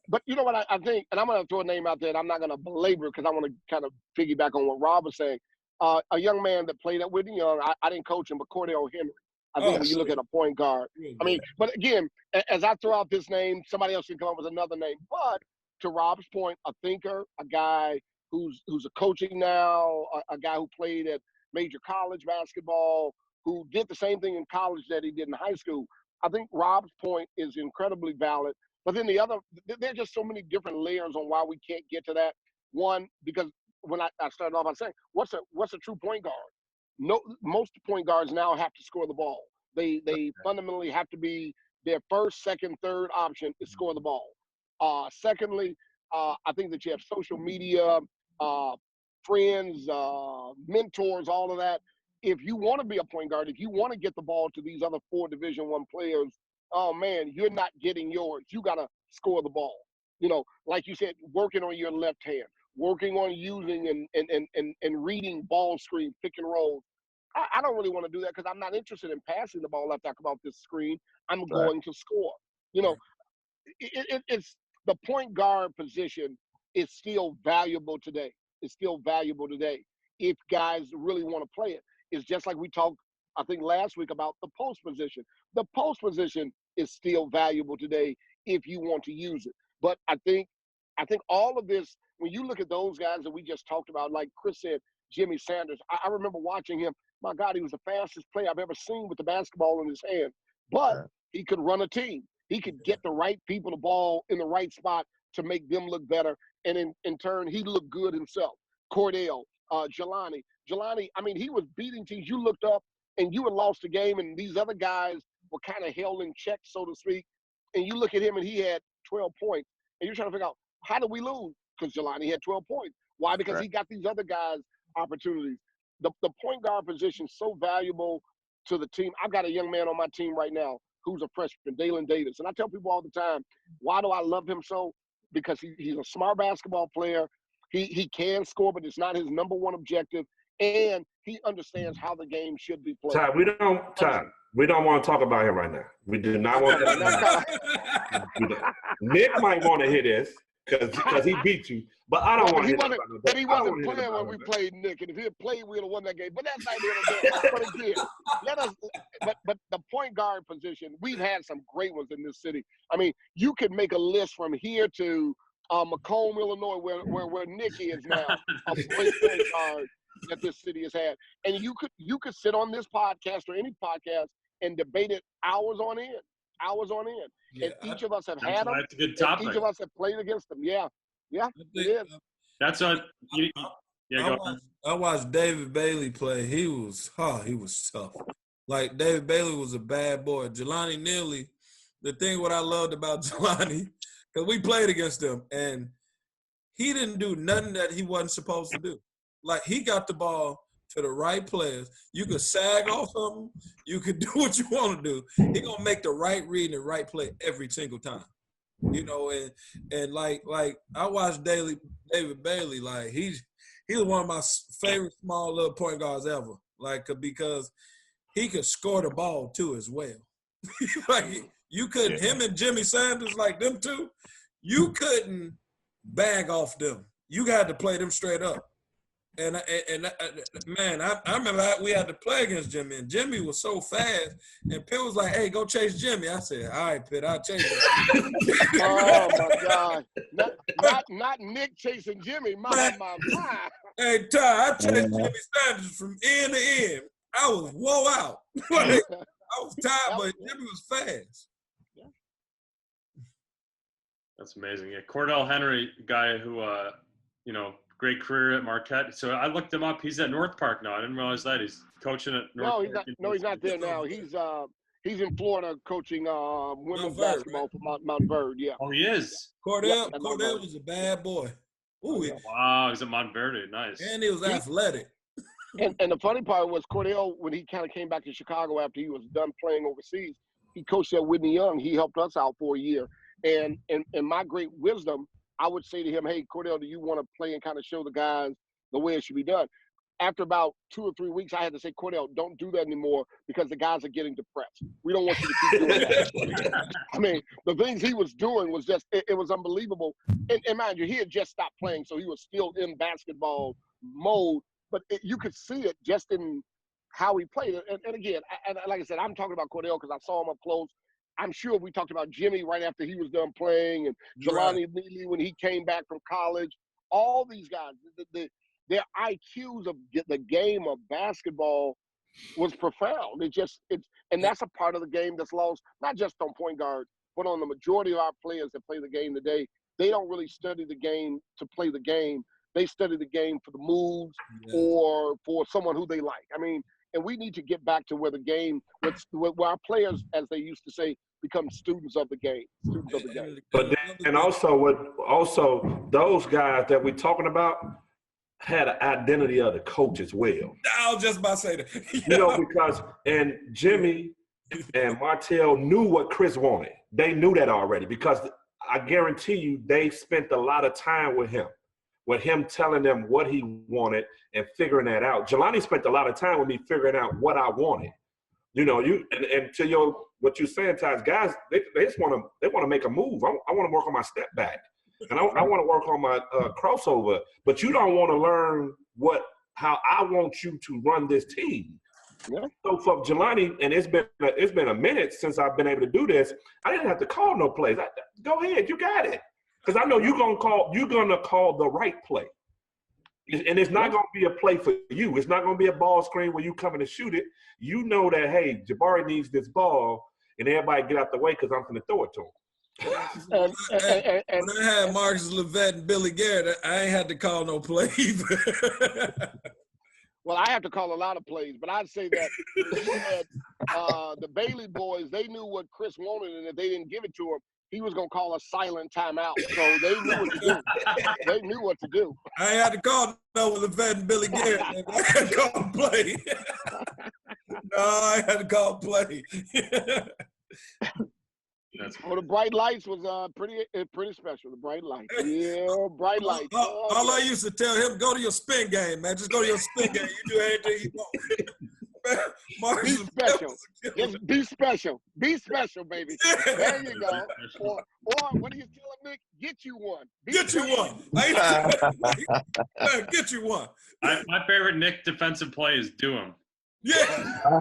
But you know what I think, and I'm going to throw a name out there, and I'm not going to belabor it because I want to kind of piggyback on what Rob was saying. A young man that played at Whitney Young, I didn't coach him, but Cordell Henry. I think when you look at a point guard, I mean, but again, as I throw out this name, somebody else can come up with another name. But to Rob's point, a thinker, a guy who's a coaching now, a guy who played at major college basketball, who did the same thing in college that he did in high school. I think Rob's point is incredibly valid. But then there are just so many different layers on why we can't get to that. One, because when I started off by saying, what's a true point guard? No, most point guards now have to score the ball. They fundamentally have to be their first, second, third option is score the ball. Secondly, I think that you have social media, friends, mentors, all of that. If you want to be a point guard, if you want to get the ball to these other 4 Division I players, oh man, you're not getting yours. You got to score the ball. You know, like you said, working on your left hand, working on using and reading ball screen, pick and roll. I don't really want to do that because I'm not interested in passing the ball after I come off this screen. I'm going to score. You know, it's the point guard position is still valuable today. It's still valuable today if guys really want to play it. It's just like we talked, I think, last week about the post position. The post position is still valuable today if you want to use it. But I think all of this, when you look at those guys that we just talked about, like Chris said, Jimmy Sanders, I remember watching him. My God, he was the fastest player I've ever seen with the basketball in his hand. But he could run a team. He could get the right people the ball in the right spot to make them look better. And in turn, he looked good himself. Cordell, Jelani, I mean, he was beating teams. You looked up and you had lost the game, and these other guys were kind of held in check, so to speak. And you look at him, and he had 12 points. And you're trying to figure out, how did we lose? Because Jelani had 12 points. Why? Because he got these other guys opportunities. The point guard position is so valuable to the team. I've got a young man on my team right now who's a freshman, Dalen Davis. And I tell people all the time, why do I love him so? Because he's a smart basketball player. He can score, but it's not his number one objective. And he understands how the game should be played. Ty, we don't want to talk about him right now. We do not want to. Nick might want to hear this because he beat you, but I don't want to hear about it. But he wasn't playing when we played Nick, and if he had played, we would have won that game. But that's not the But again, but the point guard position, we've had some great ones in this city. I mean, you could make a list from here to Macomb, Illinois, where Nick is now, of great point guards that this city has had. And you could sit on this podcast or any podcast and debate it hours on end. Yeah, and each of us have had them. That's a good topic. Each of us have played against them. Yeah, it is. That's what. I watched David Bailey play. He was tough. Like, David Bailey was a bad boy. Jelani Neely, the thing what I loved about Jelani, because we played against him, and he didn't do nothing that he wasn't supposed to do. Like, he got the ball to the right players. You could sag off of him. You could do what you want to do. He gonna make the right read and the right play every single time. You know, and like I watched David Bailey. Like, he was one of my favorite small little point guards ever. Like, because he could score the ball too as well. Like, You couldn't, him and Jimmy Sanders, like them two, you couldn't bag off them. You got to play them straight up. And man, I remember we had to play against Jimmy, and Jimmy was so fast. And Pitt was like, "Hey, go chase Jimmy." I said, "All right, Pitt, I'll chase him." Oh my God! Not Nick chasing Jimmy. My. Hey, Ty, I chased Jimmy Sanders from end to end. I was wore out. I was tired, but Jimmy was fast. That's amazing. Yeah, Cordell Henry, guy who, great career at Marquette. So I looked him up. He's at North Park now. I didn't realize that. He's coaching at North Park. He's not there now. He's in Florida coaching women's basketball for Mount Verde. Yeah. Oh, he is. Cordell was a bad boy. Ooh, wow, he's at Montverde. Nice. And he was athletic. And the funny part was Cordell, when he kind of came back to Chicago after he was done playing overseas, he coached at Whitney Young. He helped us out for a year. And in my great wisdom, I would say to him, "Hey, Cordell, do you want to play and kind of show the guys the way it should be done?" After about 2 or 3 weeks, I had to say, "Cordell, don't do that anymore because the guys are getting depressed. We don't want you to keep doing that." I mean, the things he was doing was just, it was unbelievable. And mind you, he had just stopped playing, so he was still in basketball mode. But you could see it just in how he played. And again, like I said, I'm talking about Cordell because I saw him up close. I'm sure we talked about Jimmy right after he was done playing, and Jelani Neely when he came back from college. All these guys, their IQs of the game of basketball was profound. And that's a part of the game that's lost, not just on point guard, but on the majority of our players that play the game today. They don't really study the game to play the game. They study the game for the moves or for someone who they like. I mean, and we need to get back to where the game, where our players, as they used to say, become students of the game. But then also those guys that we're talking about had an identity of the coach as well. I was just about to say that. Because Jimmy and Martell knew what Chris wanted. They knew that already because I guarantee you they spent a lot of time with him telling them what he wanted and figuring that out. Jelani spent a lot of time with me figuring out what I wanted. And to what you're saying, Ty, guys, they just want to make a move. I want to work on my step back, and I want to work on my crossover. But you don't want to learn how I want you to run this team. Yeah. So for Jelani, and it's been a minute since I've been able to do this. I didn't have to call no plays. Go ahead, you got it. Because I know you're gonna call the right play, and it's not gonna be a play for you. It's not gonna be a ball screen where you come in and shoot it. You know that hey, Jabari needs this ball, and everybody get out the way because I'm gonna throw it to him. When I had Marcus Levette and Billy Garrett, I ain't had to call no play either. Well, I have to call a lot of plays, but I'd say that the Bailey boys, they knew what Chris wanted, and if they didn't give it to him, he was going to call a silent timeout. So they knew what to do. They knew what to do. I ain't had to call no Levette and Billy Garrett. I had to call play. No, I had to call play. Well, the bright lights was pretty special. The bright lights, bright lights. All I used to tell him, go to your spin game, man. Just go to your spin game. You do anything you want. Be special. Just be special. Be special, baby. Yeah. There you go. Or what are you telling Nick? Get you one. Get you one. Get you one. My favorite Nick defensive play is do him. Yeah.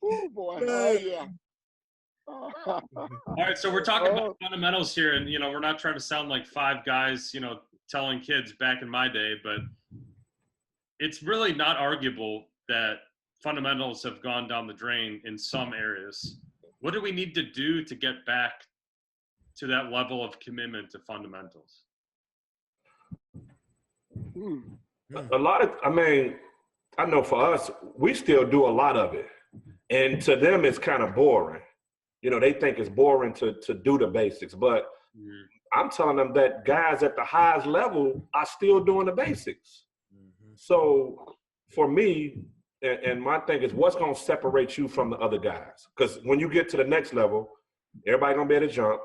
Oh, boy. Oh, yeah. All right, so we're talking about fundamentals here, and, we're not trying to sound like five guys, telling kids back in my day, but it's really not arguable that fundamentals have gone down the drain in some areas. What do we need to do to get back to that level of commitment to fundamentals? I know for us, we still do a lot of it. And to them, it's kind of boring. They think it's boring to do the basics. But I'm telling them that guys at the highest level are still doing the basics. So for me, and my thing is what's going to separate you from the other guys? Because when you get to the next level, everybody going to be able to jump.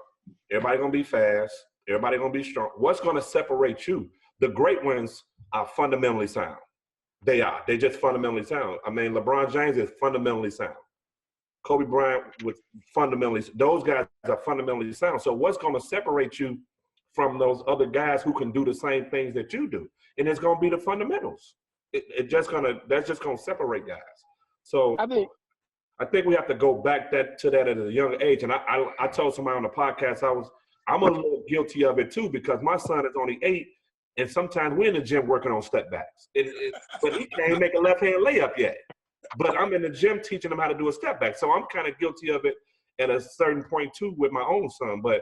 Everybody going to be fast. Everybody going to be strong. What's going to separate you? The great ones are fundamentally sound. They are. They're just fundamentally sound. I mean, LeBron James is fundamentally sound. Kobe Bryant with fundamentally, those guys are fundamentally sound. So what's going to separate you from those other guys who can do the same things that you do? And it's going to be the fundamentals. That's just going to separate guys. So I think we have to go back to that at a young age. And I told somebody on the podcast, I'm a little guilty of it too, because my son is only 8, and sometimes we're in the gym working on step backs. But he can't make a left-hand layup yet. But I'm in the gym teaching him how to do a step back. So I'm kind of guilty of it at a certain point too with my own son. But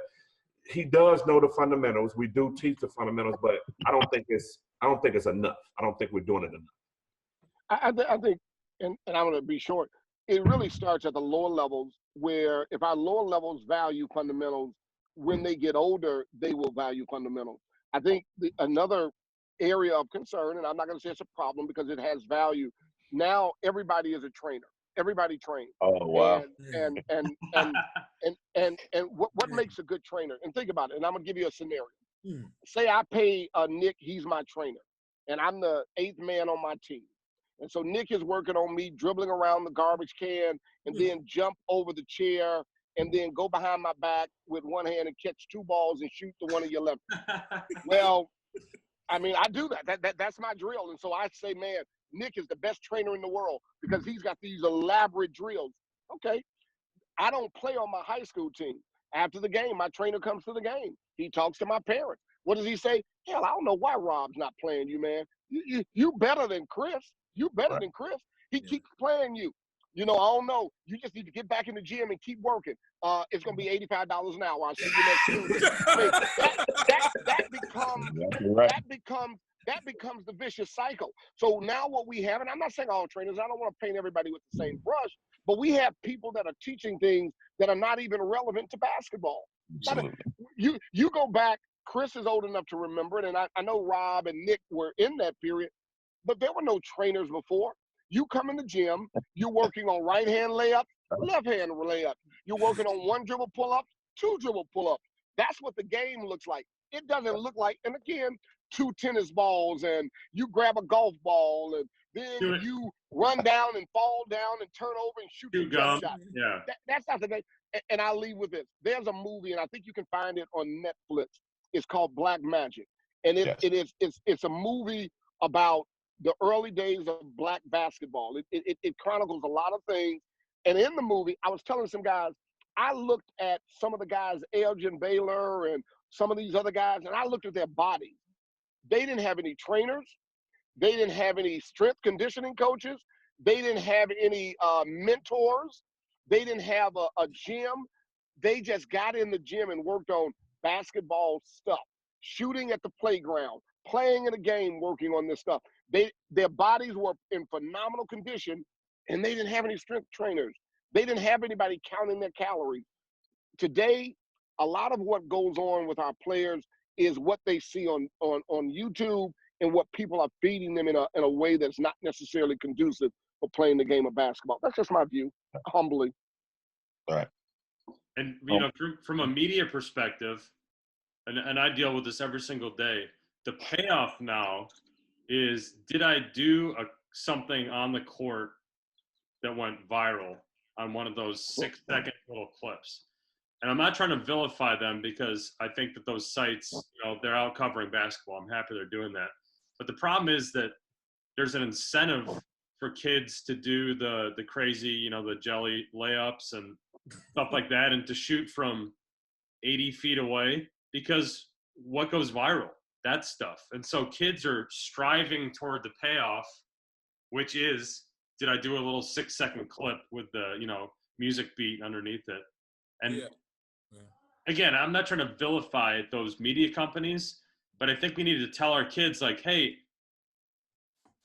he does know the fundamentals. We do teach the fundamentals, but I don't think it's enough. I don't think we're doing it enough. I think, and I'm going to be short, it really starts at the lower levels, where if our lower levels value fundamentals, when they get older, they will value fundamentals. I think another area of concern, and I'm not going to say it's a problem because it has value. Now everybody is a trainer. Everybody trains. Oh wow! And what makes a good trainer? And think about it. And I'm gonna give you a scenario. Say I pay Nick, he's my trainer, and I'm the 8th man on my team. And so Nick is working on me dribbling around the garbage can and then jump over the chair and then go behind my back with one hand and catch 2 balls and shoot the one of your left. Well, I mean, I do that. That's my drill. And so I say, man, Nick is the best trainer in the world because he's got these elaborate drills. Okay. I don't play on my high school team. After the game, my trainer comes to the game. He talks to my parents. What does he say? Hell, I don't know why Rob's not playing you, man. You better than Chris. You better than Chris. He keeps playing you. You know, I don't know. You just need to get back in the gym and keep working. It's going to be $85 an hour. I'll see you next Tuesday. I mean, that becomes the vicious cycle. So now what we have, and I'm not saying all trainers, I don't want to paint everybody with the same brush, but we have people that are teaching things that are not even relevant to basketball. You go back, Chris is old enough to remember it, and I know Rob and Nick were in that period, but there were no trainers before. You come in the gym, you're working on right-hand layup, left-hand layup. You're working on 1 dribble pull-ups, 2 dribble pull-ups. That's what the game looks like. It doesn't look like, and again, 2 tennis balls, and you grab a golf ball, and then you run down and fall down and turn over and shoot your jump shot. Yeah. That's not the game. And I'll leave with this. There's a movie, and I think you can find it on Netflix. It's called Black Magic. And it's a movie about the early days of black basketball. It chronicles a lot of things. And in the movie, I was telling some guys, I looked at some of the guys, Elgin Baylor and some of these other guys, and I looked at their bodies. They didn't have any trainers. They didn't have any strength conditioning coaches. They didn't have any mentors. They didn't have a gym. They just got in the gym and worked on basketball stuff, shooting at the playground, playing in a game, working on this stuff. Their bodies were in phenomenal condition, and they didn't have any strength trainers. They didn't have anybody counting their calories. Today, a lot of what goes on with our players is what they see on YouTube and what people are feeding them in a way that's not necessarily conducive for playing the game of basketball. That's just my view, humbly. All right. And, you know, from a media perspective, and I deal with this every single day, the payoff now is, did I do something on the court that went viral on one of those 6-second little clips? And I'm not trying to vilify them because I think that those sites, you know, they're out covering basketball. I'm happy they're doing that. But the problem is that there's an incentive for kids to do the crazy, you know, the jelly layups and stuff like that, and to shoot from 80 feet away, because what goes viral? That stuff. And so kids are striving toward the payoff, which is, did I do a little 6-second clip with the, you know, music beat underneath it? And again, I'm not trying to vilify those media companies, but I think we need to tell our kids, like, hey,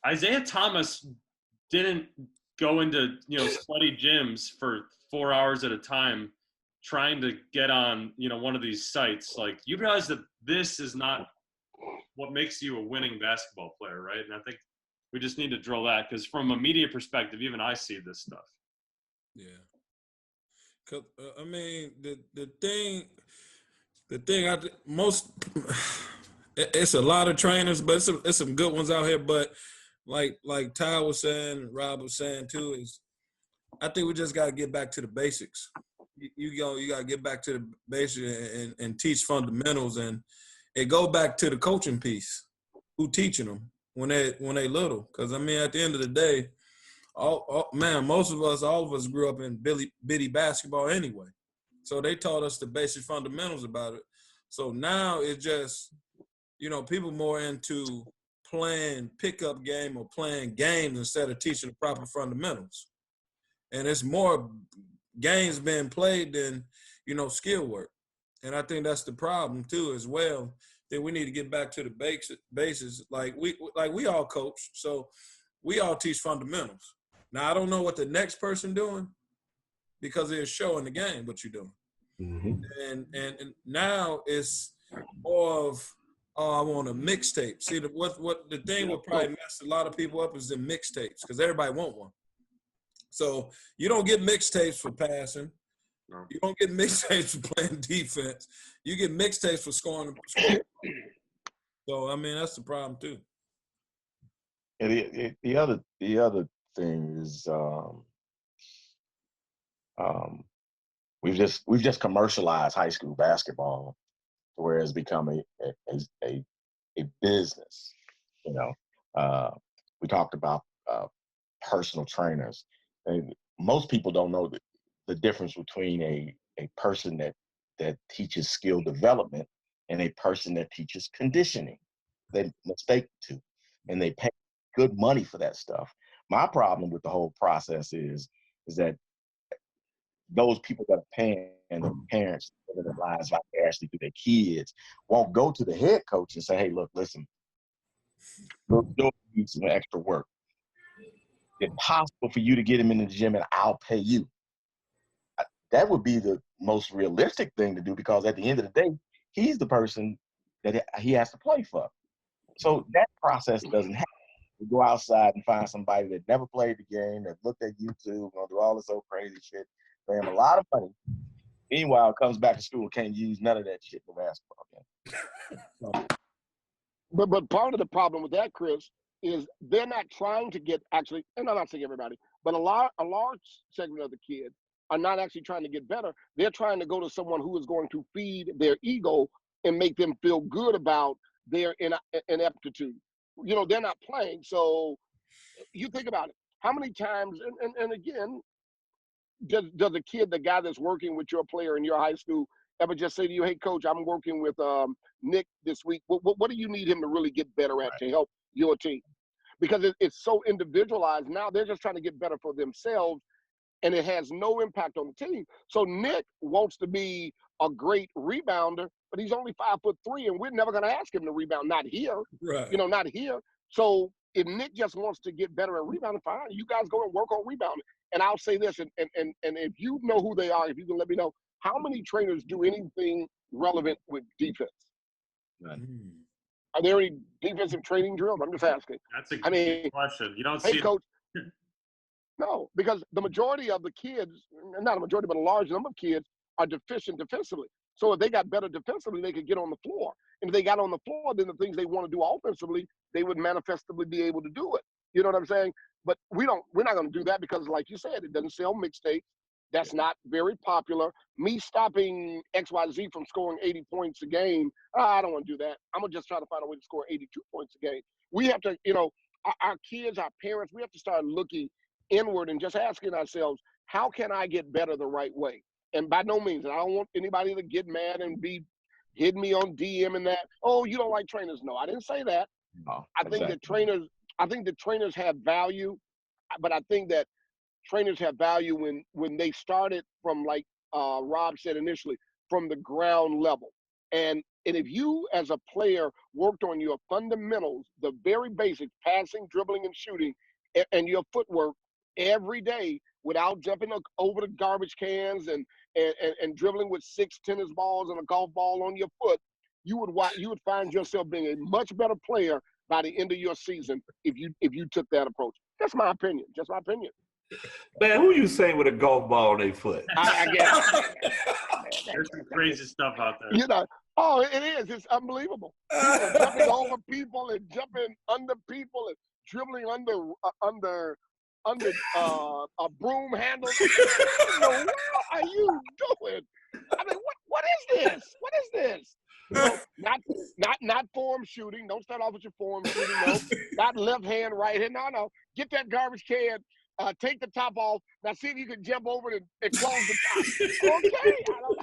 Isaiah Thomas didn't go into, you know, sweaty gyms for 4 hours at a time trying to get on, you know, one of these sites. Like, you realize that this is not what makes you a winning basketball player, right? And I think we just need to drill that, because from a media perspective, even I see this stuff. Yeah. Cause I mean, the thing it's a lot of trainers, but it's some good ones out here. But like Ty was saying, Rob was saying too, is I think we just got to get back to the basics. You got to get back to the basics and teach fundamentals and go back to the coaching piece. Who teaching them when they little? Because I mean, at the end of the day, all of us grew up in bitty basketball anyway. So they taught us the basic fundamentals about it. So now it's just, people more into playing pickup game or playing games instead of teaching the proper fundamentals. And it's more games being played than, skill work. And I think that's the problem too as well. That we need to get back to the basis. Like we all coach, so we all teach fundamentals. Now I don't know what the next person doing because they're showing the game what you're doing. Mm-hmm. And now it's more of I want a mixtape. See what the thing will probably mess a lot of people up is the mixtapes because everybody want one. So you don't get mixtapes for passing. No. You don't get mixtapes for playing defense. You get mixtapes for scoring. So I mean that's the problem too. And the other thing is we've just commercialized high school basketball, where it's become a business. We talked about personal trainers, and most people don't know the difference between a person that teaches skill development and a person that teaches conditioning. They mistake the two, and they pay good money for that stuff. My problem with the whole process is that those people that are paying and the parents living their lives vicariously through their kids won't go to the head coach and say, hey, look, listen, we'll need some extra work. It's possible for you to get him in the gym and I'll pay you. That would be the most realistic thing to do because at the end of the day, he's the person that he has to play for. So that process doesn't happen. You go outside and find somebody that never played the game, that looked at YouTube, gonna do all this old crazy shit, pay him a lot of money. Meanwhile, comes back to school, can't use none of that shit for basketball game. But part of the problem with that, Chris, is they're not trying to get actually, and I'm not saying everybody, but a large segment of the kids are not actually trying to get better. They're trying to go to someone who is going to feed their ego and make them feel good about their ineptitude. They're not playing. So you think about it. How many times, and again, does a kid, the guy that's working with your player in your high school, ever just say to you, hey, coach, I'm working with Nick this week. What do you need him to really get better at to help your team? Because it's so individualized. Now they're just trying to get better for themselves, and it has no impact on the team. So Nick wants to be a great rebounder, but he's only 5'3", and we're never going to ask him to rebound. Not here, right. Not here. So if Nick just wants to get better at rebounding, fine. You guys go and work on rebounding. And I'll say this, and if you know who they are, if you can let me know, how many trainers do anything relevant with defense? None. Are there any defensive training drills? I'm just asking. That's a good question. You don't see coach. No, because the majority of the kids, not a majority, but a large number of kids are deficient defensively. So if they got better defensively, they could get on the floor. And if they got on the floor, then the things they want to do offensively, they would manifestably be able to do it. You know what I'm saying? But we're not going to do that because, like you said, it doesn't sell mixtapes. That's not very popular. Me stopping XYZ from scoring 80 points a game, I don't want to do that. I'm going to just try to find a way to score 82 points a game. We have to, our kids, our parents, we have to start looking inward and just asking ourselves, how can I get better the right way? And by no means, and I don't want anybody to get mad and be hitting me on DM and that, oh, you don't like trainers. No, I didn't say that. No, I think that trainers have value, but I think that trainers have value when they started from, like Rob said initially, from the ground level. And if you as a player worked on your fundamentals, the very basics, passing, dribbling, and shooting, and your footwork every day without jumping over the garbage cans and dribbling with 6 tennis balls and a golf ball on your foot, you would find yourself being a much better player by the end of your season if you took that approach. That's my opinion. Just my opinion. Man, who you say with a golf ball on their foot? I guess. There's some crazy stuff out there. It is. It's unbelievable. People are jumping over people and jumping under people and dribbling under under a broom handle. What in the world are you doing? I mean, what is this? What is this? No, not form shooting. Don't start off with your form shooting. No, not left hand, right hand. No. Get that garbage can. Take the top off. Now see if you can jump over it and close the top. Okay, I don't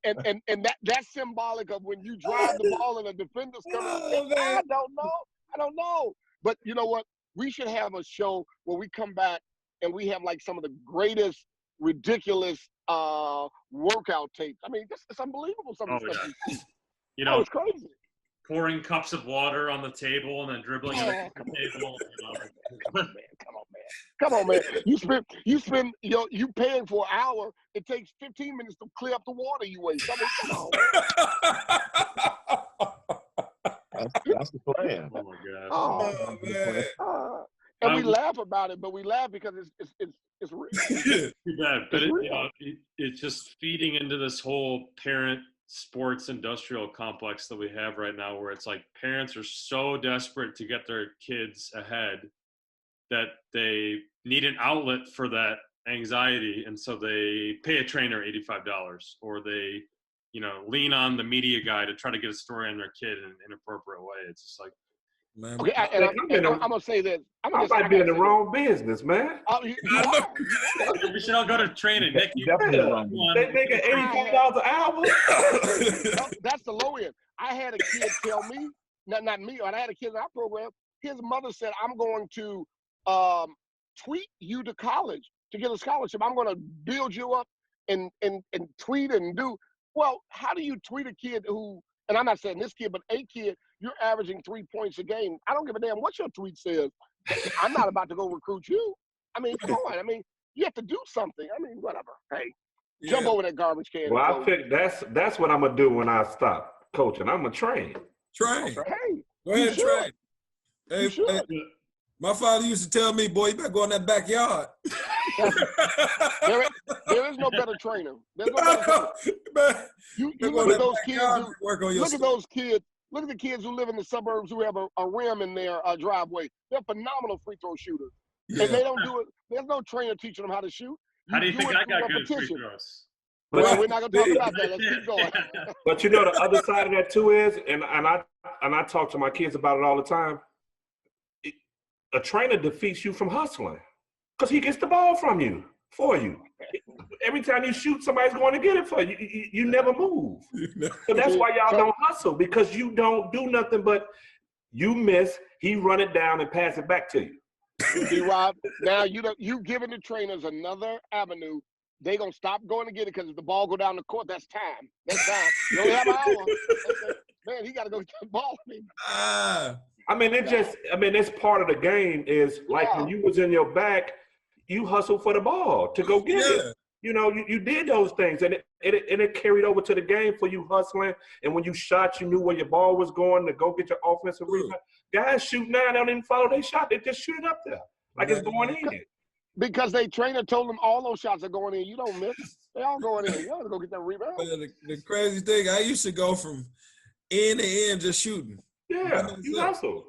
know. And that's symbolic of when you drive the ball and the defender's coming. I don't know. But you know what? We should have a show where we come back and we have like some of the greatest, ridiculous workout tapes. I mean, it's unbelievable. Some of the stuff you see. You know, it's crazy. Pouring cups of water on the table and then dribbling it on the table. Come on, man. You spend you paying for an hour. It takes 15 minutes to clear up the water you waste. I mean, come on. That's the plan. Oh my gosh. Oh man. And we laugh about it, but we laugh because it's real. Too bad, but it's just feeding into this whole parent sports industrial complex that we have right now, where it's like parents are so desperate to get their kids ahead that they need an outlet for that anxiety, and so they pay a trainer $85, or they lean on the media guy to try to get a story on their kid in an inappropriate way. It's just like, man. Okay, I'm gonna say this. I might be in the wrong business, man. You we should all go to training. Nick, they making $85 an hour. That's the low end. I had a kid tell me, not me, I had a kid in our program. His mother said, "I'm going to tweet you to college to get a scholarship. I'm going to build you up and tweet and do." Well, how do you tweet a kid who? And I'm not saying this kid, but a kid, you're averaging 3 points a game. I don't give a damn what your tweet says. I'm not about to go recruit you. I mean, come on. I mean, you have to do something. I mean, whatever. Hey, jump over that garbage can. Well, I think that's what I'm going to do when I stop coaching. I'm going to train. Train. Hey, go ahead and train. Hey, my father used to tell me, boy, you better go in that backyard. There is no better trainer. There's no better trainer. You look at those kids. Look at those kids. Look at the kids who live in the suburbs who have a rim in their driveway. They're phenomenal free throw shooters. Yeah. And they don't do it. There's no trainer teaching them how to shoot. How do you think I got good free throws? Well, we're not going to talk about that. Let's keep going. But the other side of that too is, and I talk to my kids about it all the time, a trainer defeats you from hustling because he gets the ball from you, for you. Every time you shoot, somebody's going to get it for you. You never move. So that's why y'all don't hustle, because you don't do nothing but you miss, he run it down and pass it back to you. See, Rob, now you giving the trainers another avenue. They going to stop going to get it because if the ball go down the court, that's time. That's time. You only have an hour. Man, he got to go get the ball. It's part of the game is like when you was in your back, you hustled for the ball to go get it. You did those things, and it carried over to the game for you hustling. And when you shot, you knew where your ball was going to go get your offensive rebound. Guys shoot now, they don't even follow their shot. They just shoot it up there like it's going in. Because their trainer told them all those shots are going in. You don't miss. They all going in. You got to go get that rebound. The crazy thing, I used to go from end to end just shooting. Yeah, you hustle.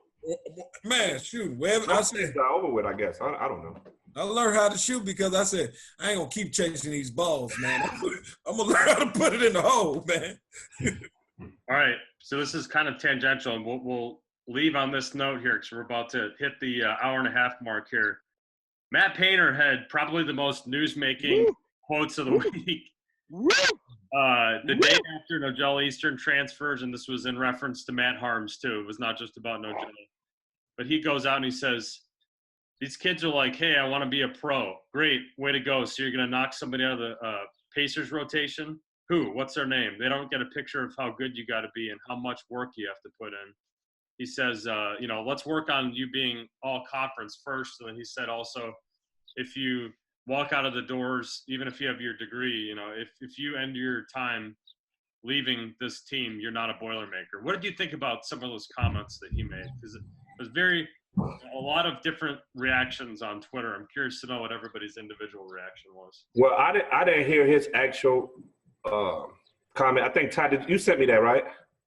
Man, shoot. I said, it's over with, I guess. I don't know. I learned how to shoot because I said, I ain't going to keep chasing these balls, man. I'm going to learn how to put it in the hole, man. All right. So this is kind of tangential, and we'll leave on this note here because we're about to hit the hour and a half mark here. Matt Painter had probably the most news-making quotes of the week. The day after Nogel Eastern transfers, and this was in reference to Matt Harms too. It was not just about Nogel. But he goes out and he says, these kids are like, hey, I want to be a pro. Great, way to go. So you're going to knock somebody out of the Pacers rotation? Who? What's their name? They don't get a picture of how good you got to be and how much work you have to put in. He says, let's work on you being all conference first. And then he said also, if you walk out of the doors, even if you have your degree, if you end your time leaving this team, you're not a Boilermaker. What did you think about some of those comments that he made? Because it was a lot of different reactions on Twitter. I'm curious to know what everybody's individual reaction was. Well, I didn't hear his actual comment. I think Ty, you sent me that, right?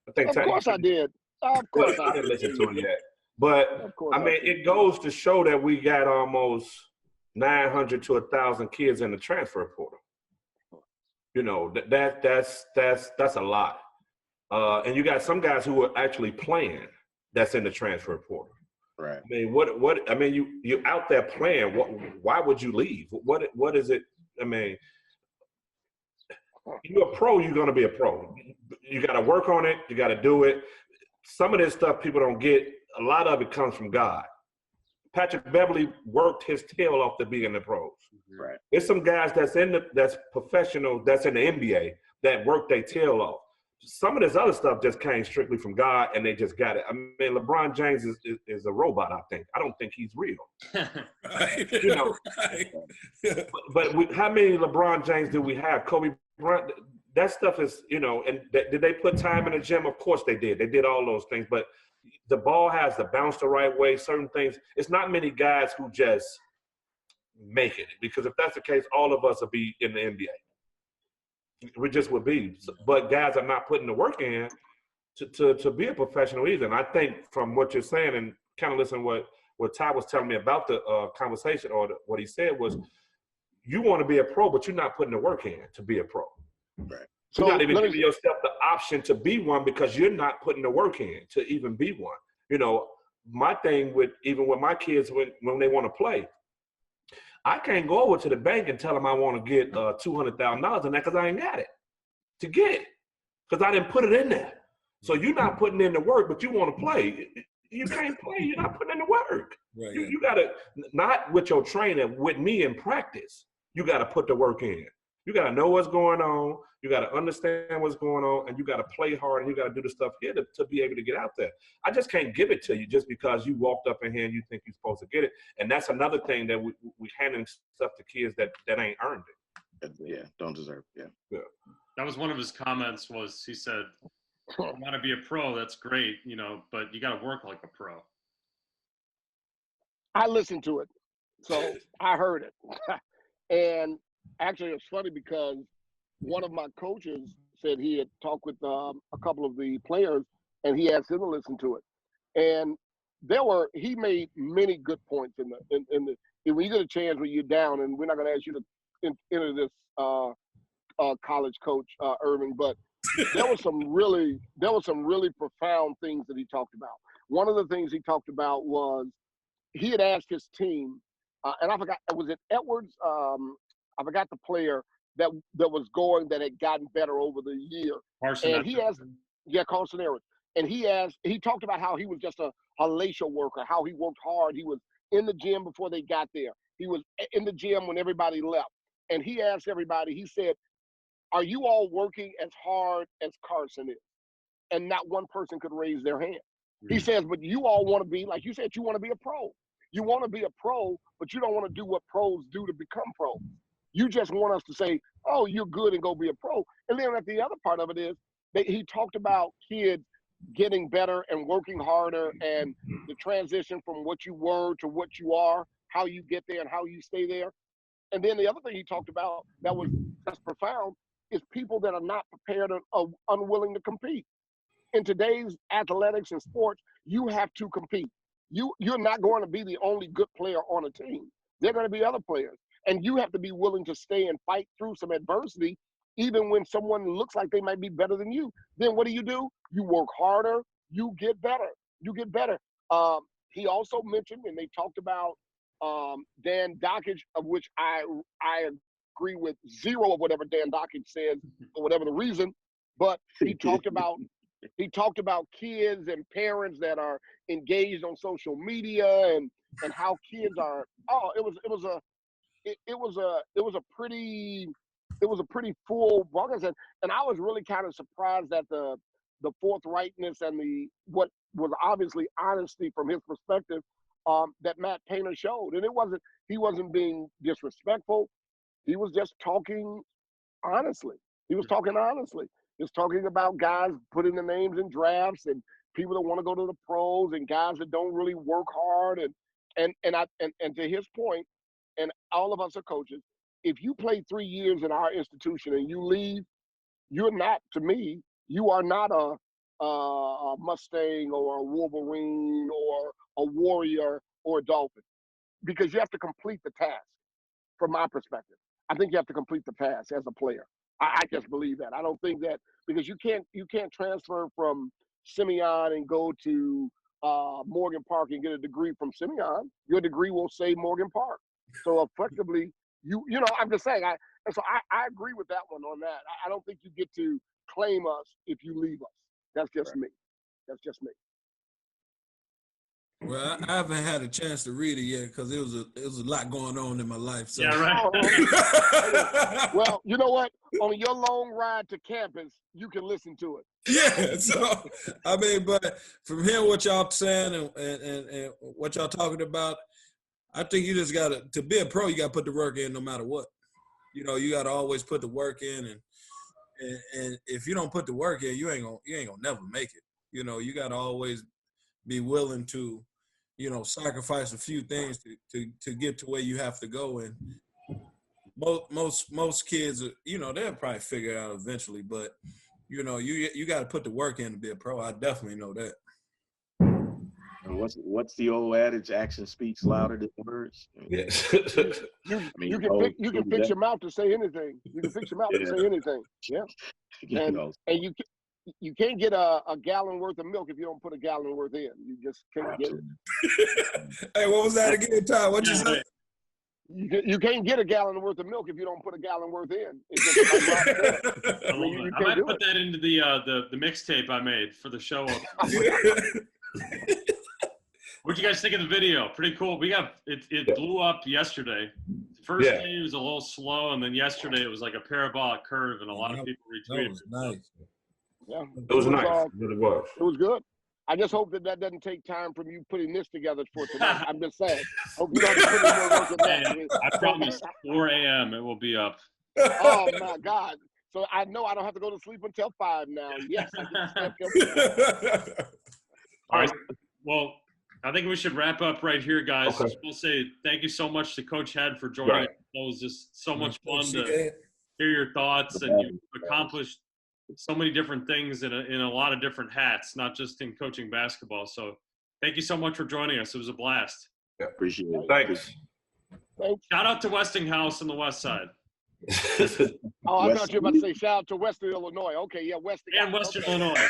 Of course I did. Of course I didn't listen to it yet. But Of course, I mean, it goes to show that we got almost 900 to 1,000 kids in the transfer portal. You know, that's a lot. And you got some guys who are actually playing that's in the transfer portal. Right. I mean, I mean, you're out there playing. Why would you leave? What is it? I mean, you're a pro, you're going to be a pro. You got to work on it. You got to do it. Some of this stuff people don't get, a lot of it comes from God. Patrick Beverley worked his tail off to be in the pros. Right. There's some guys that's professional, that's in the NBA, that work their tail off. Some of this other stuff just came strictly from God, and they just got it. I mean, LeBron James is a robot, I think. I don't think he's real. Right. You know, Right. but how many LeBron James do we have? Kobe Bryant, that stuff is, you know, and did they put time in the gym? Of course they did. They did all those things, but the ball has to bounce the right way, certain things. It's not many guys who just make it, because if that's the case, all of us will be in the NBA. We just would be. But guys are not putting the work in to be a professional either. And I think from what you're saying, and kind of listen to what Ty was telling me about the conversation, or what he said was, you want to be a pro, but you're not putting the work in to be a pro. Right. You're not even giving yourself the option to be one, because you're not putting the work in to even be one. You know, my thing with my kids, when they want to play, I can't go over to the bank and tell them I want to get $200,000 in that, because I ain't got it to get, because I didn't put it in there. So you're not putting in the work, but you want to play. You can't play. You're not putting in the work. Right. You got to, not with your trainer, with me in practice, you got to put the work in. You got to know what's going on. You got to understand what's going on, and you got to play hard, and you got to do the stuff here to be able to get out there. I just can't give it to you just because you walked up in here and you think you're supposed to get it. And that's another thing that we handing stuff to kids that ain't earned it. Yeah, don't deserve it. Yeah. That was one of his comments. Was he said, "I want to be a pro. That's great, you know, but you got to work like a pro." I listened to it, so I heard it. And actually, it's funny because one of my coaches said he had talked with a couple of the players, and he asked him to listen to it. And he made many good points in the when you get a chance when you're down, and we're not going to ask you to enter this college coach, Irvin, but there was some really profound things that he talked about. One of the things he talked about was he had asked his team, and I forgot, was it Edwards? I forgot the player that was going, that had gotten better over the year. Carson, and he asked, Carson Edwards. And he talked about how he was just a hellacious worker, how he worked hard. He was in the gym before they got there. He was in the gym when everybody left. And he asked everybody, he said, "Are you all working as hard as Carson is?" And not one person could raise their hand. He says, "But you all want to be, like you said, you want to be a pro. You want to be a pro, but you don't want to do what pros do to become pros. You just want us to say, oh, you're good, and go be a pro." And then at the other part of it is that he talked about kids getting better and working harder, and the transition from what you were to what you are, how you get there and how you stay there. And then the other thing he talked about that's profound is people that are not prepared or unwilling to compete. In today's athletics and sports, you have to compete. You're not going to be the only good player on a team. There are going to be other players. And you have to be willing to stay and fight through some adversity, even when someone looks like they might be better than you. Then what do? You work harder, you get better. You get better. He also mentioned, and they talked about Dan Dockage, of which I agree with zero of whatever Dan Dockage says, for whatever the reason. But he talked about kids and parents that are engaged on social media, and how kids are. It was a pretty full broadcast, and I was really kind of surprised at the forthrightness and what was obviously honesty from his perspective that Matt Painter showed. And he wasn't being disrespectful. He was just talking honestly. He was talking about guys putting their names in drafts, and people that want to go to the pros, and guys that don't really work hard, and to his point, and all of us are coaches. If you play 3 years in our institution and you leave, you are not a Mustang or a Wolverine or a Warrior or a Dolphin, because you have to complete the task. From my perspective, I think you have to complete the task as a player. I just believe that. I don't think that, because you can't transfer from Simeon and go to Morgan Park and get a degree from Simeon. Your degree will say Morgan Park. So effectively, you know, I'm just saying. I agree with that one on that. I don't think you get to claim us if you leave us. That's just me. That's just me. Well, I haven't had a chance to read it yet because it was a lot going on in my life. So. Yeah, right. Well, you know what? On your long ride to campus, you can listen to it. Yeah. So I mean, but from hearing what y'all saying and what y'all talking about, I think you just gotta, to be a pro, you gotta put the work in no matter what. You know, you gotta always put the work in, and if you don't put the work in, you ain't gonna never make it. You know, you gotta always be willing to, you know, sacrifice a few things to get to where you have to go. And most kids, you know, they'll probably figure it out eventually. But you know, you got to put the work in to be a pro. I definitely know that. What's the old adage? Action speaks louder than words. Yes. You can fix your mouth to say anything. You can fix your mouth to say anything. Yeah. And you can't get a gallon worth of milk if you don't put a gallon worth in. You just can't get it. Hey, what was that again, Ty? What'd you say? You can't get a gallon worth of milk if you don't put a gallon worth in. I might put that into the mixtape I made for the show. What'd you guys think of the video? Pretty cool. It blew up yesterday. The first day it was a little slow, and then yesterday it was like a parabolic curve, and a lot of people retweeted. That was nice. Yeah, it was nice. It was. It was good. I just hope that doesn't take time from you putting this together for tonight. I'm just saying. Hope you don't have to put in more work than that. I promise, 4 a.m. it will be up. Oh my God! So I know I don't have to go to sleep until 5 now. Yes, I can All right. Well, I think we should wrap up right here, guys. Okay. We'll say thank you so much to Coach Head for joining us. It was just so much fun to hear your thoughts, and you've accomplished so many different things in a lot of different hats, not just in coaching basketball. So thank you so much for joining us. It was a blast. Yeah. Appreciate it. Thanks. Shout out to Westinghouse on the west side. Oh, I thought you were about to say shout out to Western Illinois. Okay, yeah, Western. And Western Illinois.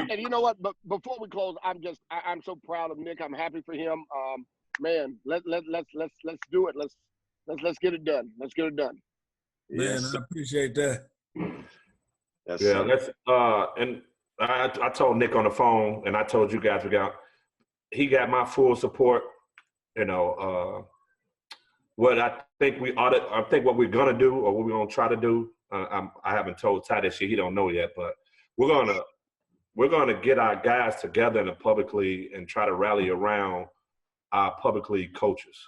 And you know what? But before we close, I'm so proud of Nick. I'm happy for him. Man, let's do it. Let's get it done. Let's get it done. Man, I appreciate that. And I told Nick on the phone, and I told you guys he got my full support. You know, what I think what we're gonna do, or what we're gonna try to do. I haven't told Ty this year; he don't know yet. But we're gonna get our guys together in the public league and try to rally around our public league coaches.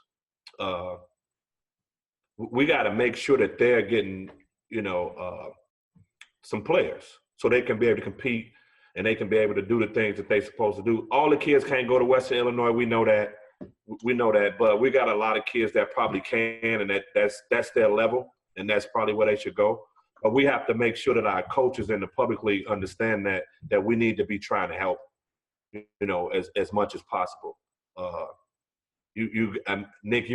We got to make sure that they're getting, you know, some players so they can be able to compete and they can be able to do the things that they're supposed to do. All the kids can't go to Western Illinois. We know that. But we got a lot of kids that probably can, and that's their level, and that's probably where they should go. But we have to make sure that our coaches in the public league understand that we need to be trying to help, you know, as much as possible. Nick,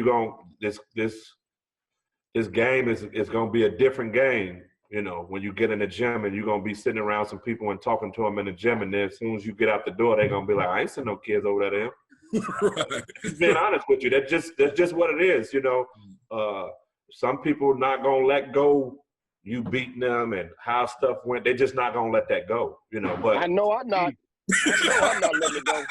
this game is going to be a different game, you know, when you get in the gym and you're going to be sitting around some people and talking to them in the gym, and then as soon as you get out the door, they're going to be like, I ain't seen no kids over there. Right. Just being honest with you, that's just what it is, you know. Some people are not going to let go you beating them and how stuff went. They're just not going to let that go, you know. But I know I'm not letting it go.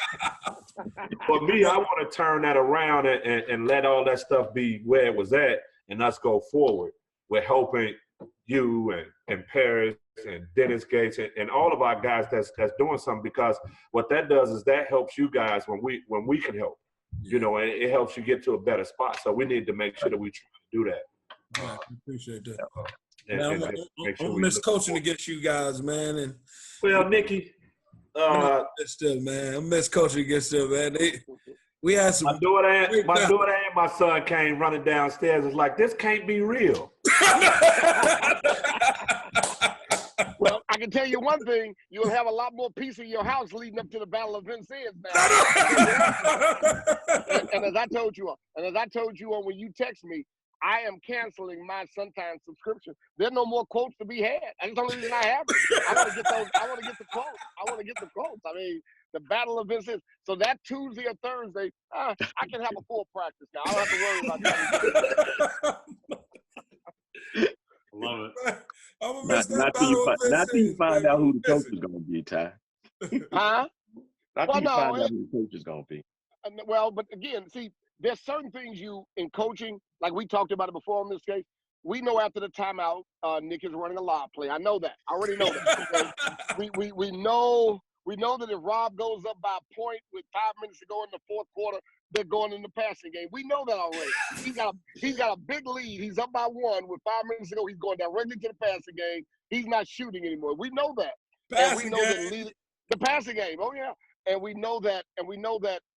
For me, I want to turn that around and let all that stuff be where it was at, and us go forward. We're helping you and Paris and Dennis Gates and all of our guys that's doing something, because what that does is that helps you guys when we can help, you know, and it helps you get to a better spot. So we need to make sure that we try to do that. I appreciate that. I'm miss coaching against you guys, man. And well, Nikki, I miss coaching against them, man. We had some. My daughter and my son came running downstairs. It's like, this can't be real. Well, I can tell you one thing: you'll have a lot more peace in your house leading up to the Battle of Vincennes now. and as I told you, when you text me, I am canceling my Sun-Times subscription. There's no more quotes to be had. That's the only reason I have it. I want to get those. I want to get the quotes. I mean, the Battle of Vincennes. So that Tuesday or Thursday, I can have a full practice now. I don't have to worry about that. Love it. Not till you find out who the coach is going to be, Ty. Huh? Not till you find out who the coach is going to be. Well, but again, see, there's certain things in coaching, like we talked about it before in this case. We know after the timeout, Nick is running a lob play. I know that. I already know that. Okay? we know that if Rob goes up by a point with 5 minutes to go in the fourth quarter, they're going in the passing game. We know that already. He's got a big lead. He's up by 1 with 5 minutes to go. He's going directly to the passing game. He's not shooting anymore. We know that. Passing game. The passing game. Oh yeah. And we know that.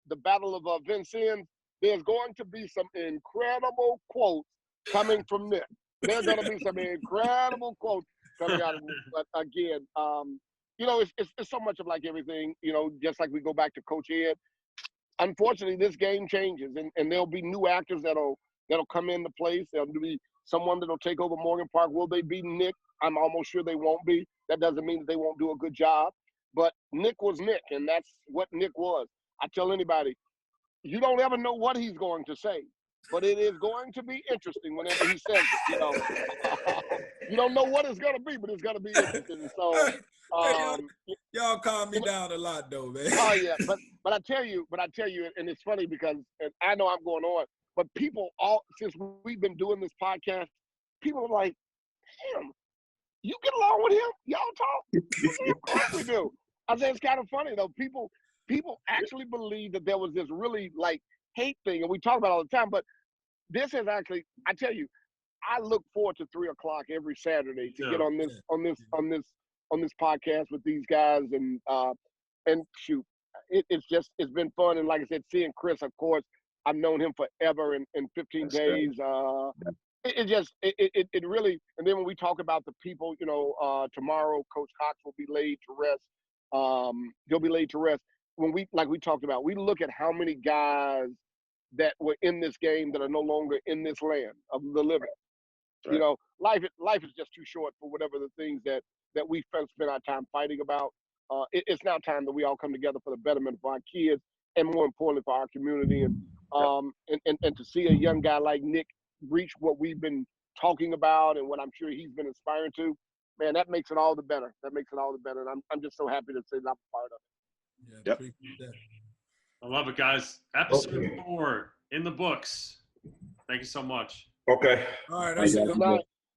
The Battle of Vincennes, there's going to be some incredible quotes coming from Nick. There's going to be some incredible quotes coming out of Nick. But again, it's so much of like everything, just like we go back to Coach Ed. Unfortunately, this game changes, and there'll be new actors that'll come into place. There'll be someone that'll take over Morgan Park. Will they be Nick? I'm almost sure they won't be. That doesn't mean that they won't do a good job. But Nick was Nick, and that's what Nick was. I tell anybody, you don't ever know what he's going to say, but it is going to be interesting whenever he says it. You don't know what it's going to be, but it's going to be interesting. So, y'all calm me down a lot, though, man. Oh yeah, but I tell you, and it's funny because I know I'm going on, but people since we've been doing this podcast, people are like, damn, you get along with him? Y'all talk? Of course we do. I say it's kind of funny though. People actually believe that there was this really like hate thing, and we talk about it all the time. But this is actually, I tell you, I look forward to 3 o'clock every Saturday to get on this podcast with these guys, and shoot, it's been fun. And like I said, seeing Chris, of course, I've known him forever. In 15 days, it really. And then when we talk about the people, tomorrow Coach Cox will be laid to rest. He'll be laid to rest. When we talked about, we look at how many guys that were in this game that are no longer in this land of the living. Right. Life is just too short for whatever the things that we spend our time fighting about. It's now time that we all come together for the betterment of our kids, and more importantly for our community. And to see a young guy like Nick reach what we've been talking about and what I'm sure he's been inspiring to, man, that makes it all the better. And I'm just so happy to say that I'm a part of it. Yeah, appreciate that. I love it, guys. Episode 4 in the books. Thank you so much. Okay. All right. Good night.